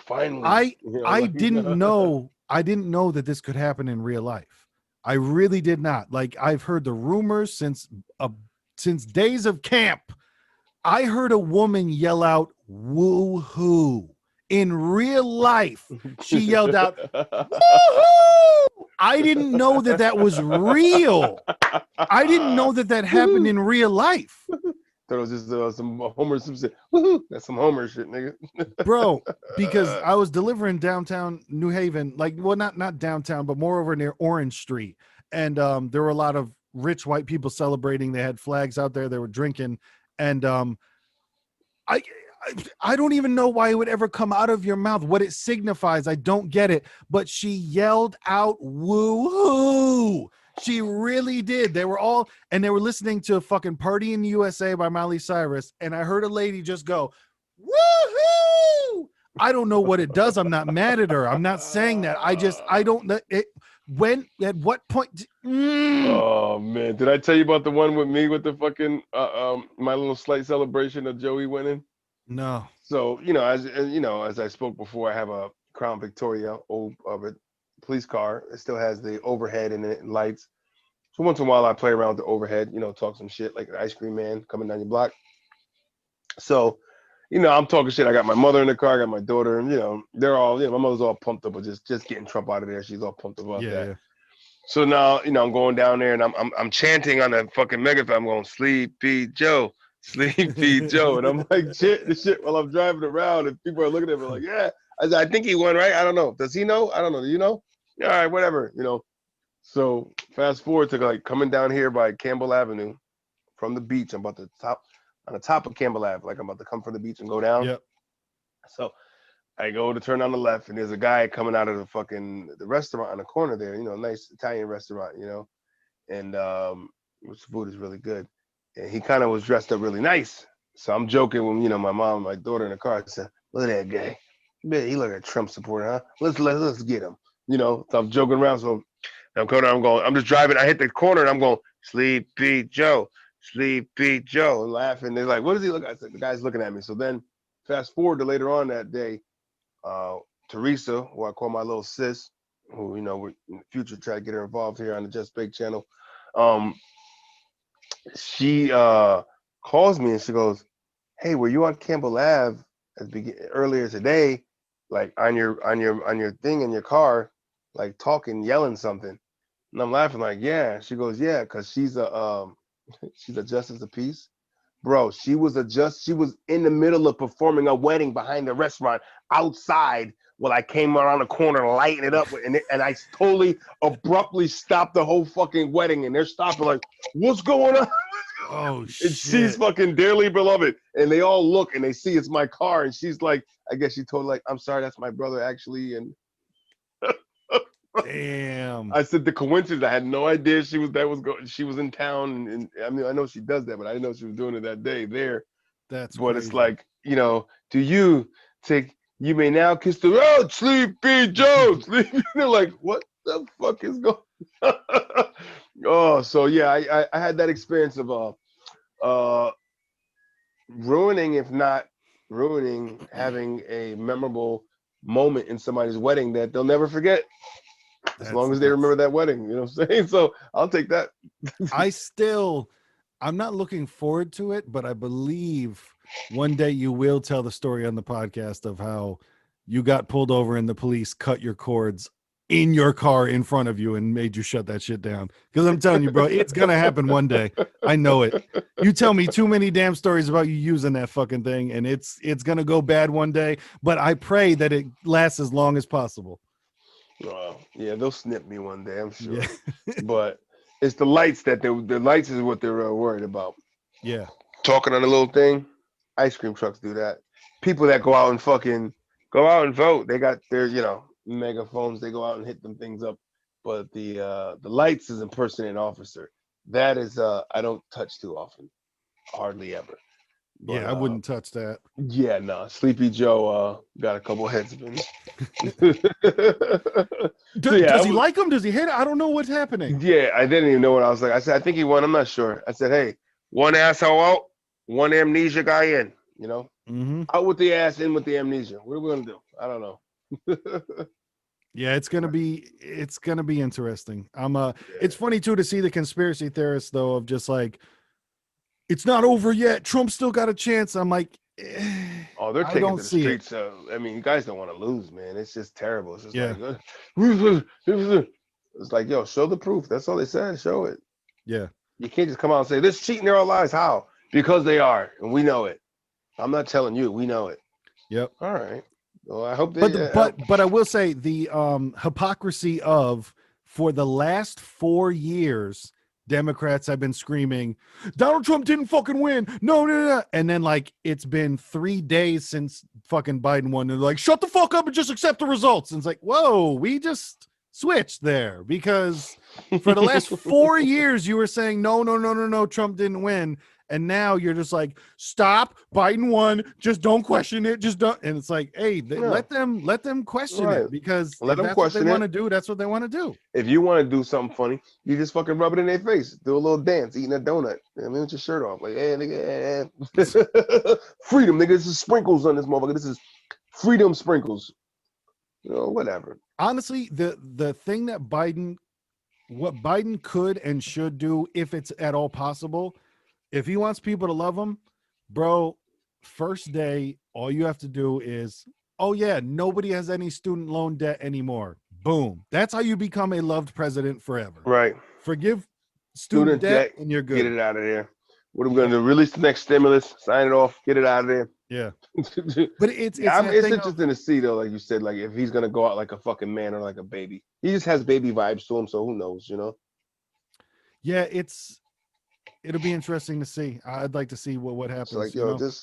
finally. I didn't know that this could happen in real life. I really did not. Like I've heard the rumors since days of camp. I heard a woman yell out "woo-hoo" in real life. She yelled out "woo-hoo." I didn't know that was real. I didn't know that happened in real life. Thought it was just some Homer Simpson. Woo-hoo. That's some Homer shit, nigga. Bro, because I was delivering downtown New Haven, not downtown, but more over near Orange Street. And there were a lot of rich white people celebrating. They had flags out there. They were drinking. And I don't even know why it would ever come out of your mouth, what it signifies. I don't get it. But she yelled out "woo-hoo." She really did. They were listening to fucking Party in the USA by Miley Cyrus. And I heard a lady just go, "woo-hoo." I don't know what it does. I'm not mad at her. I'm not saying that. I don't know it. At what point? Oh man, did I tell you about the one with me with the fucking my little slight celebration of Joey winning? No. So as I spoke before, I have a Crown Victoria, old police car. It still has the overhead and it lights. So once in a while, I play around with the overhead. Talk some shit like an ice cream man coming down your block. So, I'm talking shit. I got my mother in the car, I got my daughter, and they're all, my mother's all pumped up with just getting Trump out of there. She's all pumped up about that. Yeah. So now, I'm going down there and I'm chanting on the fucking megaphone. I'm going, "Sleepy Joe, Sleepy Joe," and I'm like, this shit while I'm driving around, and people are looking at me like, yeah. I think he won, right? I don't know. Does he know? I don't know. Do you know? Yeah, all right, whatever. So fast forward to like coming down here by Campbell Avenue from the beach. I'm about on the top of Campbell Ave, like I'm about to come from the beach and go down. Yep. So I go to turn on the left, and there's a guy coming out of the restaurant on the corner there. Nice Italian restaurant. And which food is really good. And he kind of was dressed up really nice. So I'm joking when my mom and my daughter in the car. I said, "Look at that guy. He look like a Trump supporter, huh? Let's get him." So I'm joking around. So I'm just driving. I hit the corner and I'm going, "Sleepy Joe, Sleepy Joe," and laughing. They're like, "What does he look?" I said, "The guy's looking at me." So then fast forward to later on that day, Teresa, who I call my little sis, who, we in the future try to get her involved here on the Just Bake channel. She calls me and she goes, "Hey, were you on Campbell Ave earlier today, like on your thing in your car, like talking, yelling something?" And I'm laughing like, "Yeah." She goes, "Yeah, because she's a justice of peace." Bro, she was in the middle of performing a wedding behind the restaurant outside Well, I came around the corner lighting it up, and I totally abruptly stopped the whole fucking wedding, and they're stopping like, what's going on? Oh And she's shit. fucking dearly beloved, and they all look and they see it's my car, and she's like, I guess she told like, I'm sorry, that's my brother actually, and Damn. I said the coincidence. I had no idea she was she was in town, and I mean I know she does that, but I didn't know she was doing it that day there. That's But crazy. it's like, do you take? You may now kiss the road, Sleepy Joe. Sleepy. They're like, what the fuck is going? Oh, so yeah, I had that experience of ruining, if not ruining, having a memorable moment in somebody's wedding that they'll never forget. As long as they remember that wedding, you know what I'm saying? So I'll take that. I'm not looking forward to it, but I believe one day you will tell the story on the podcast of how you got pulled over and the police cut your cords in your car in front of you and made you shut that shit down. Because I'm telling you, bro, it's going to happen one day. I know it. You tell me too many damn stories about you using that fucking thing, and it's going to go bad one day. But I pray that it lasts as long as possible. Yeah, they'll snip me one day, I'm sure. Yeah. But it's the lights the lights is what they're worried about. Yeah. Talking on a little thing, ice cream trucks do that. People that go out and vote, they got their, megaphones, they go out and hit them things up. But the lights is impersonating an officer. That is I don't touch too often. Hardly ever. But, yeah, I wouldn't touch that. Yeah, no. Sleepy Joe got a couple head spins. Does he like him? Does he hate it? I don't know what's happening. Yeah, I didn't even know what I was like. I said, I think he won. I'm not sure. I said, hey, one asshole out, one amnesia guy in. Out with the ass, in with the amnesia. What are we gonna do? I don't know. Yeah, it's gonna be interesting. It's funny too to see the conspiracy theorists though of just like, it's not over yet. Trump still got a chance. I'm like, oh, they're taking to the streets. I mean, you guys don't want to lose, man. It's just terrible. It's just like, it's like, yo, show the proof. That's all they said. Show it. Yeah. You can't just come out and say this cheating their own lives. How? Because they are, and we know it. I'm not telling you. We know it. Yep. All right. Well, I hope they. But I will say the hypocrisy of, for the last 4 years, Democrats have been screaming, Donald Trump didn't fucking win. No. And then like it's been 3 days since fucking Biden won. They're like, shut the fuck up and just accept the results. And it's like, whoa, we just switched there, because for the last 4 years you were saying no, Trump didn't win. And now you're just like, stop, Biden won, just don't question it, just don't. And it's like, hey, let them question it, because if that's what they want to do, that's what they want to do. If you want to do something funny, you just fucking rub it in their face, do a little dance, eating a donut. I mean, with your shirt off, like, hey, nigga, freedom, nigga. This is sprinkles on this motherfucker. This is freedom sprinkles. Whatever. Honestly, the thing that what Biden could and should do, if it's at all possible, if he wants people to love him, bro, first day, all you have to do is, oh yeah, nobody has any student loan debt anymore. Boom. That's how you become a loved president forever. Right. Forgive student debt and you're good. Get it out of there. What are we going to do? Release the next stimulus, sign it off, get it out of there. Yeah. But it's interesting to see though, like you said, like if he's going to go out like a fucking man or like a baby. He just has baby vibes to him, so who knows, Yeah, it'll be interesting to see. I'd like to see what happens. It's like,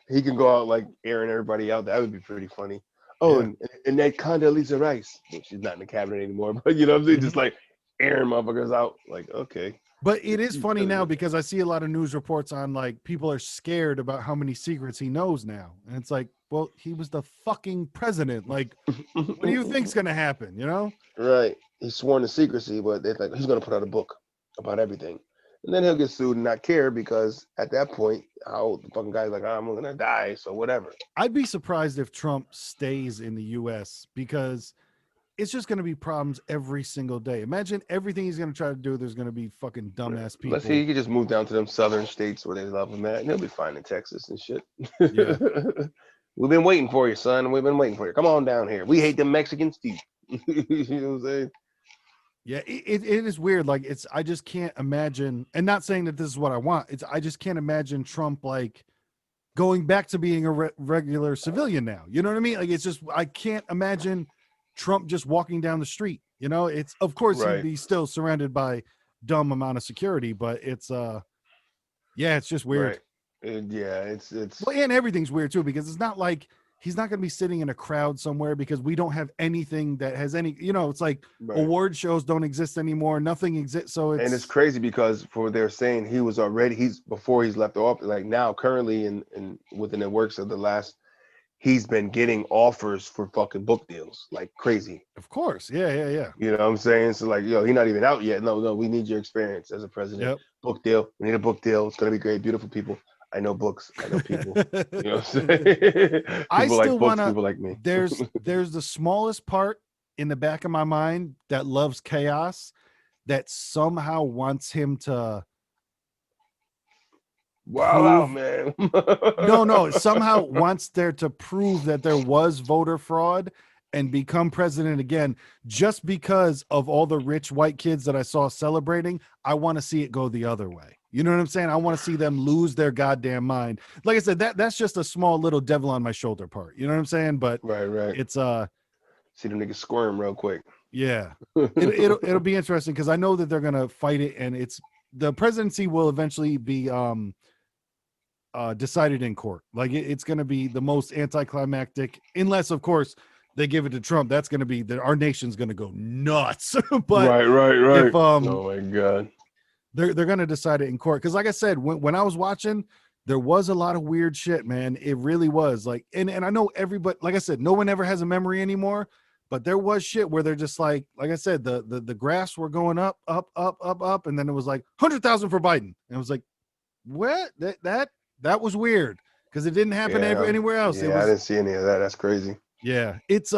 he can go out like airing everybody out. That would be pretty funny. Oh, yeah. and that Condoleezza Rice, she's not in the cabinet anymore, but you know what I'm saying? Just like airing motherfuckers out. Like, okay. But it is funny now because I see a lot of news reports on like people are scared about how many secrets he knows now. And it's like, well, he was the fucking president. Like, what do you think's gonna happen? Right. He's sworn to secrecy, but they're like, he's gonna put out a book about everything. And then he'll get sued and not care, because at that point, how the fucking guy's like, I'm gonna die, so whatever. I'd be surprised if Trump stays in the US, because it's just gonna be problems every single day. Imagine everything he's gonna try to do, there's gonna be fucking dumbass people. Let's see, he could just move down to them southern states where they love him at, and he'll be fine in Texas and shit. Yeah. We've been waiting for you, son. We've been waiting for you. Come on down here. We hate them Mexicans too. You know what I'm saying? Yeah, it is weird. Like, I just can't imagine, and not saying that this is what I want. I just can't imagine Trump like going back to being a regular civilian now. You know what I mean? Like, it's just, I can't imagine Trump just walking down the street. You know, it's, of course he'd Right. be still surrounded by dumb amount of security, but it's yeah, it's just weird. Right. Yeah, it's Well, and everything's weird too, because it's not like he's not going to be sitting in a crowd somewhere, because we don't have anything that has any, you know, it's like right. award shows don't exist anymore. Nothing exists. So And it's it's, crazy because for they're saying he was already he's before he's left off, like now currently in within the works of the last, he's been getting offers for fucking book deals like crazy. of course. Yeah. Yeah. Yeah. You know what I'm saying? So like, yo, he's not even out yet. No, we need your experience as a president. Yep. Book deal. We need a book deal. It's gonna be great. Beautiful people. I know books. I know people. You know what I'm saying? I People like still books. want to, People like me. there's the smallest part in the back of my mind that loves chaos, that somehow wants him to Wow, out, prove, man. no, somehow wants there to prove that there was voter fraud and become president again, just because of all the rich white kids that I saw celebrating. I want to see it go the other way. You know what I'm saying? I want to see them lose their goddamn mind. Like I said, that's just a small little devil on my shoulder part. You know what I'm saying? But right. it's See them niggas squirm real quick. yeah, it'll be interesting, because I know that they're gonna fight it, and it's, the presidency will eventually be decided in court. Like, it's going to be the most anticlimactic, unless of course they give it to Trump. That's going to be our nation's going to go nuts. But right. if Oh my god. they're going to decide it in court, because like I said, when I was watching, there was a lot of weird shit, man. It really was like, and I know everybody, like I said, no one ever has a memory anymore, but there was shit where they're just like I said, the graphs were going up, and then it was like 100,000 for Biden, and it was like, what? That was weird, because it didn't happen anywhere else. Yeah, It was, I didn't see any of that. That's crazy. yeah, it's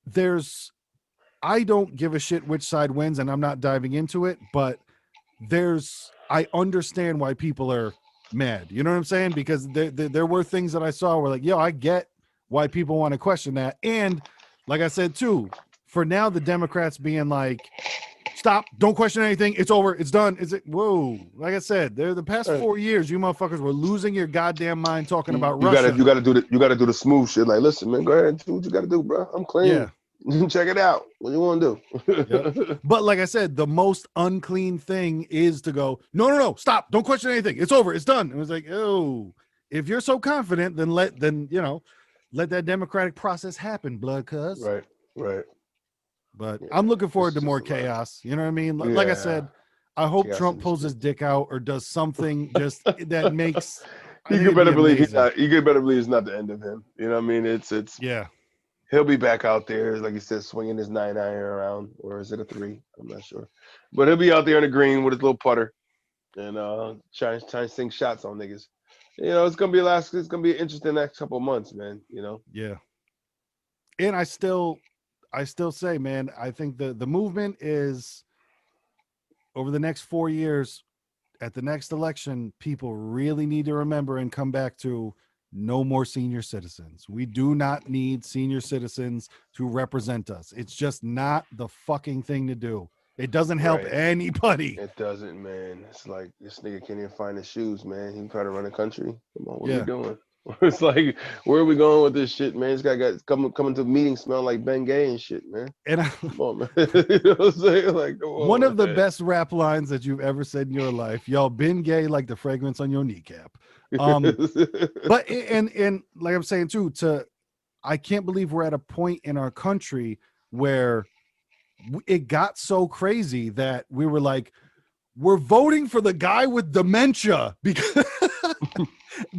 there's, I don't give a shit which side wins, and I'm not diving into it, but I understand why people are mad. You know what I'm saying? Because there were things that I saw where like, yo, I get why people want to question that. And like I said too, for now, the Democrats being like, stop, don't question anything, it's over, it's done. Is it? Whoa. Like I said, the past 4 years, you motherfuckers were losing your goddamn mind talking about Russia. You gotta do the smooth shit. Like, listen, man, go ahead, do what you gotta do, bro. I'm clean. Yeah. Check it out. What you want to do? Yep. But like I said, the most unclean thing is to go, no, stop, don't question anything, it's over, it's done. It was like, oh, if you're so confident, then let that democratic process happen, blood cuz. Right. But yeah, I'm looking forward to more chaos. You know what I mean? Like I said, I hope chaos Trump pulls his dick out or does something just that makes. You could better believe he's not. You could better believe it's not the end of him. You know what I mean? It's yeah. He'll be back out there, like he said, swinging his 9 iron around, or is it a 3? I'm not sure, but he'll be out there in the green with his little putter and trying to sink shots on niggas. You know, it's gonna be an interesting next couple of months, man. You know. Yeah. And I still say, man, I think the movement is, over the next 4 years, at the next election, people really need to remember and come back to no more senior citizens. We do not need senior citizens to represent us. It's just not the fucking thing to do. It doesn't help anybody. It doesn't, man. It's like this nigga can't even find his shoes, man. He try to run a country. Come on, what are we doing? It's like, where are we going with this shit, man? This guy got coming to meetings smelling like Ben Gay and shit, man. And come on, man. You know what I'm saying? Like, one of the best rap lines that you've ever said in your life. Y'all been gay like the fragrance on your kneecap. But and like I'm saying too, I can't believe we're at a point in our country where it got so crazy that we were like, we're voting for the guy with dementia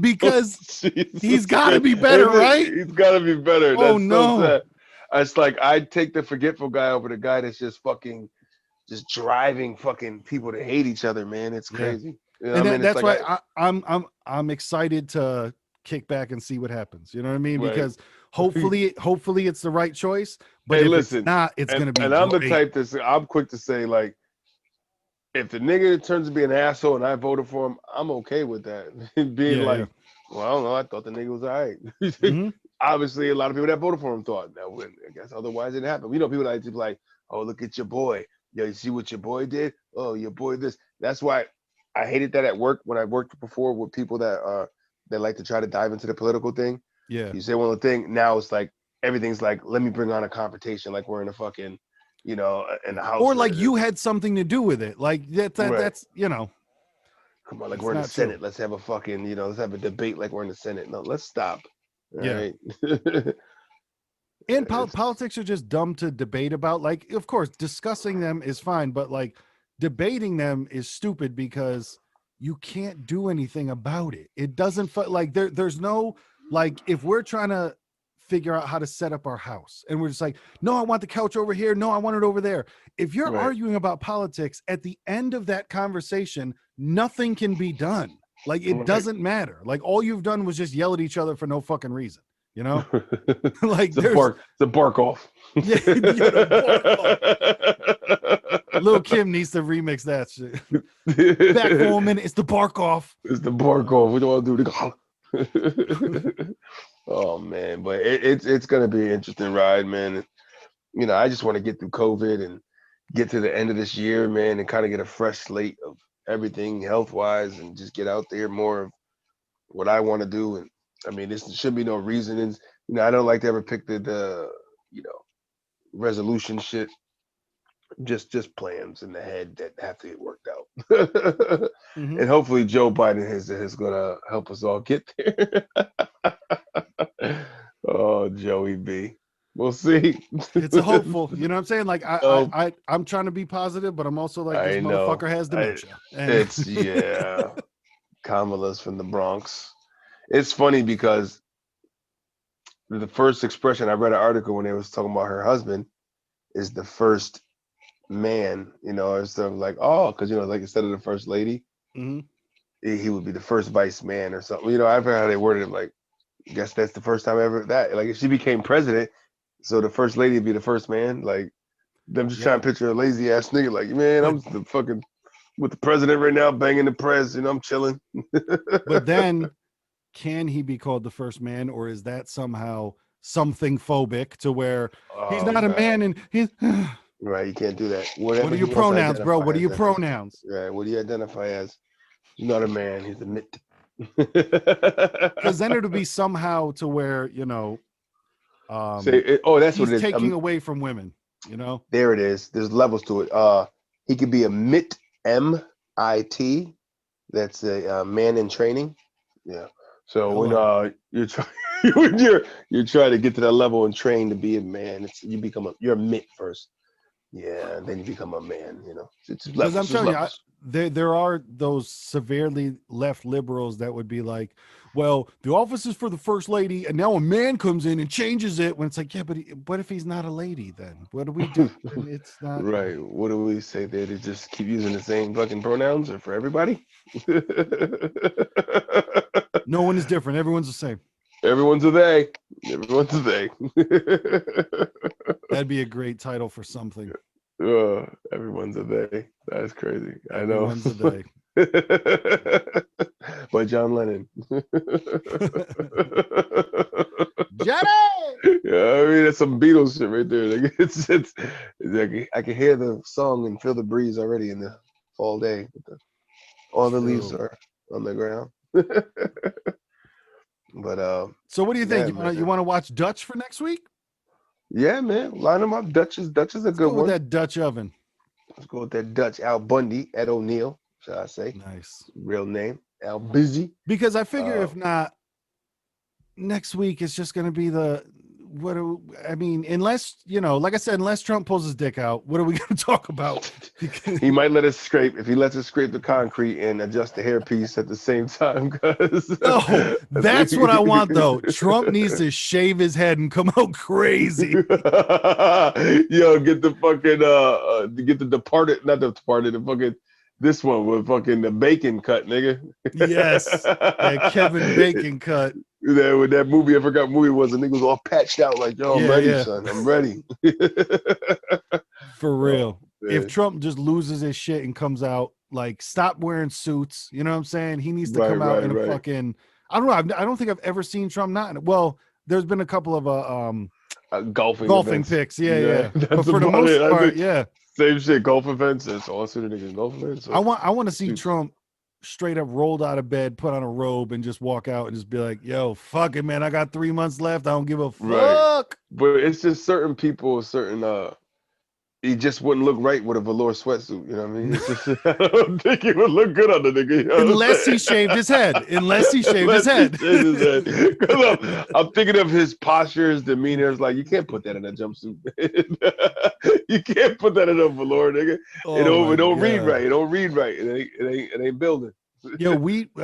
because he's got to be better, right? He's got to be better. Oh, no. So it's like, I'd take the forgetful guy over the guy that's just driving fucking people to hate each other, man. It's crazy. Yeah. You know, and that's like why I'm excited to kick back and see what happens. You know what I mean? Right. Because hopefully it's the right choice. But if it's not, it's going to be. And I'm the type I'm quick to say, like, if the nigga turns to be an asshole and I voted for him, I'm okay with that. Being well, I don't know, I thought the nigga was all right. Mm-hmm. Obviously, a lot of people that voted for him thought that wouldn't. I guess otherwise it happened. We know people that like, oh, look at your boy. Yo, you see what your boy did? Oh, your boy this. That's why I hated that at work when I worked before with people that that like to try to dive into the political thing. Yeah. You say one little thing, now it's like everything's like, let me bring on a confrontation, like we're in a fucking, you know, in the house. Or like you had something to do with it. Like that's you know. Come on, like we're in the Senate. True. Let's have a fucking, you know, let's have a debate like we're in the Senate. No, let's stop. All right. And politics are just dumb to debate about. Like, of course, discussing them is fine, but like debating them is stupid because you can't do anything about it. It doesn't like there's no, like, if we're trying to figure out how to set up our house and we're just like, no, I want the couch over here. No, I want it over there. If you're arguing about politics, at the end of that conversation, nothing can be done. Like, it doesn't matter. Like, all you've done was just yell at each other for no fucking reason. You know, like it's a bark off. Yeah, bark off. Lil' Kim needs to remix that shit. Back for a minute. It's the bark off. It's the bark off. We don't want to do the. Oh man, but it's gonna be an interesting ride, man. You know, I just want to get through COVID and get to the end of this year, man, and kind of get a fresh slate of everything health wise, and just get out there more of what I want to do. And I mean, this should be no reason. And, you know, I don't like to ever pick the you know, resolution shit. Just plans in the head that have to get worked out. And hopefully Joe Biden is gonna help us all get there. Oh, Joey B. We'll see. It's a hopeful, you know what I'm saying? Like I'm trying to be positive, but I'm also like, this motherfucker has dementia. It's Kamala's from the Bronx. It's funny because the first expression, I read an article when they was talking about her husband is the first man, you know, instead of like, oh, because, you know, like instead of the first lady, he would be the first vice man or something. You know, I've heard how they worded it, like, I guess that's the first time ever that, like, if she became president, so the first lady would be the first man. Like, them just trying to picture a lazy ass nigga, like, man, I'm the fucking with the president right now, banging the press, you know, I'm chilling. But then, can he be called the first man, or is that somehow something phobic to where he's not a man and he's right? You can't do that. What are your pronouns, bro? What are your pronouns? Right. What do you identify as? He's not a man. He's a mitt. Because then it'll be somehow to where, you know, that's what it is. Taking away from women. You know, there it is. There's levels to it. He could be a mitt, M-I-T. That's a man in training. Yeah. So when you're trying to get to that level and train to be a man, you're a mitt first. Yeah, and then you become a man, you know. Because I'm telling you, there are those severely left liberals that would be like, well, the office is for the first lady, and now a man comes in and changes it. When it's like, yeah, but what if he's not a lady then? What do we do? It's not right. What do we say there? To just keep using the same fucking pronouns or for everybody? No one is different. Everyone's the same. Everyone's a they. Everyone's a they. That'd be a great title for something. Everyone's a they. That's crazy. I know. Everyone's a they. By John Lennon. Johnny! Yeah, I mean, that's some Beatles shit right there. Like, it's like I can hear the song and feel the breeze already in the fall day. All the leaves are on the ground. But so what do you think? You want to watch Dutch for next week? Yeah, man. Line them up. Dutch is a good one. Let's go with that Dutch oven. Let's go with that Dutch. Al Bundy, Ed O'Neill, shall I say? Nice. Real name. Al Busy. Because I figure if not, next week it's just going to be unless, you know, like I said, unless Trump pulls his dick out, what are we going to talk about? He might let us scrape. If he lets us scrape the concrete and adjust the hairpiece at the same time. No, that's what I want, though. Trump needs to shave his head and come out crazy. Yo, get the fucking, get the Departed, not the Departed, the fucking, this one with fucking the Bacon cut, nigga. Yes, that Kevin Bacon cut. With that movie, I forgot what movie it was. The nigga was all patched out like, yo, I'm ready, son. I'm ready. For real. If Trump just loses his shit and comes out, like, stop wearing suits, you know what I'm saying? He needs to come out in a fucking, I don't know. I don't think I've ever seen Trump not. Well, there's been a couple of golfing pics. Yeah. But for the most part, yeah. Same shit, golf events. That's all I see the niggas golf events. So I want to see Trump straight up rolled out of bed, put on a robe, and just walk out and just be like, "Yo, fuck it, man. I got 3 months left. I don't give a Right. fuck." But it's just certain people, he just wouldn't look right with a velour sweatsuit. You know what I mean? It's just I don't think he would look good on the nigga. You know Unless he shaved his head. Unless he shaved his head. Because I'm thinking of his posture, his demeanor. It's like you can't put that in a jumpsuit. You can't put that in a velour, nigga. It don't read right. It don't read right. It ain't building. Yo,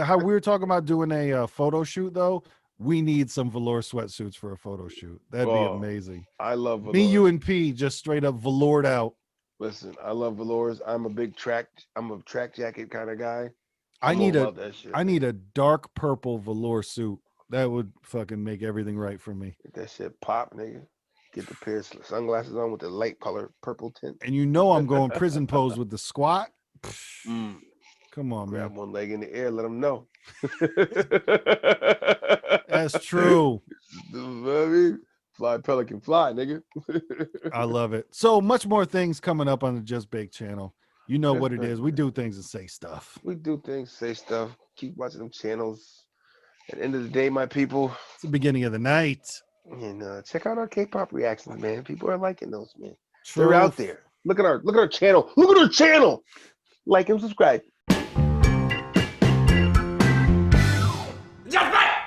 how we were talking about doing a photo shoot though. We need some velour sweatsuits for a photo shoot. That'd be amazing. I love velour. Me, you, and P just straight up veloured out. Listen, I love velours. I'm a track jacket kind of guy. I need a dark purple velour suit. That would fucking make everything right for me. Get that shit pop, nigga. Get the pair of sunglasses on with the light color purple tint. And you know I'm going prison pose with the squat. Come on, Grab man. one leg in the air, let them know. That's true. Fly pelican fly, nigga. I love it. So much more things coming up on the Just Bake channel. You know what it is. We do things and say stuff. We do things, say stuff. Keep watching them channels. At the end of the day, my people. It's the beginning of the night. And check out our K-pop reactions, man. People are liking those, man. True. They're out there. Look at our channel. Look at our channel. Like and subscribe.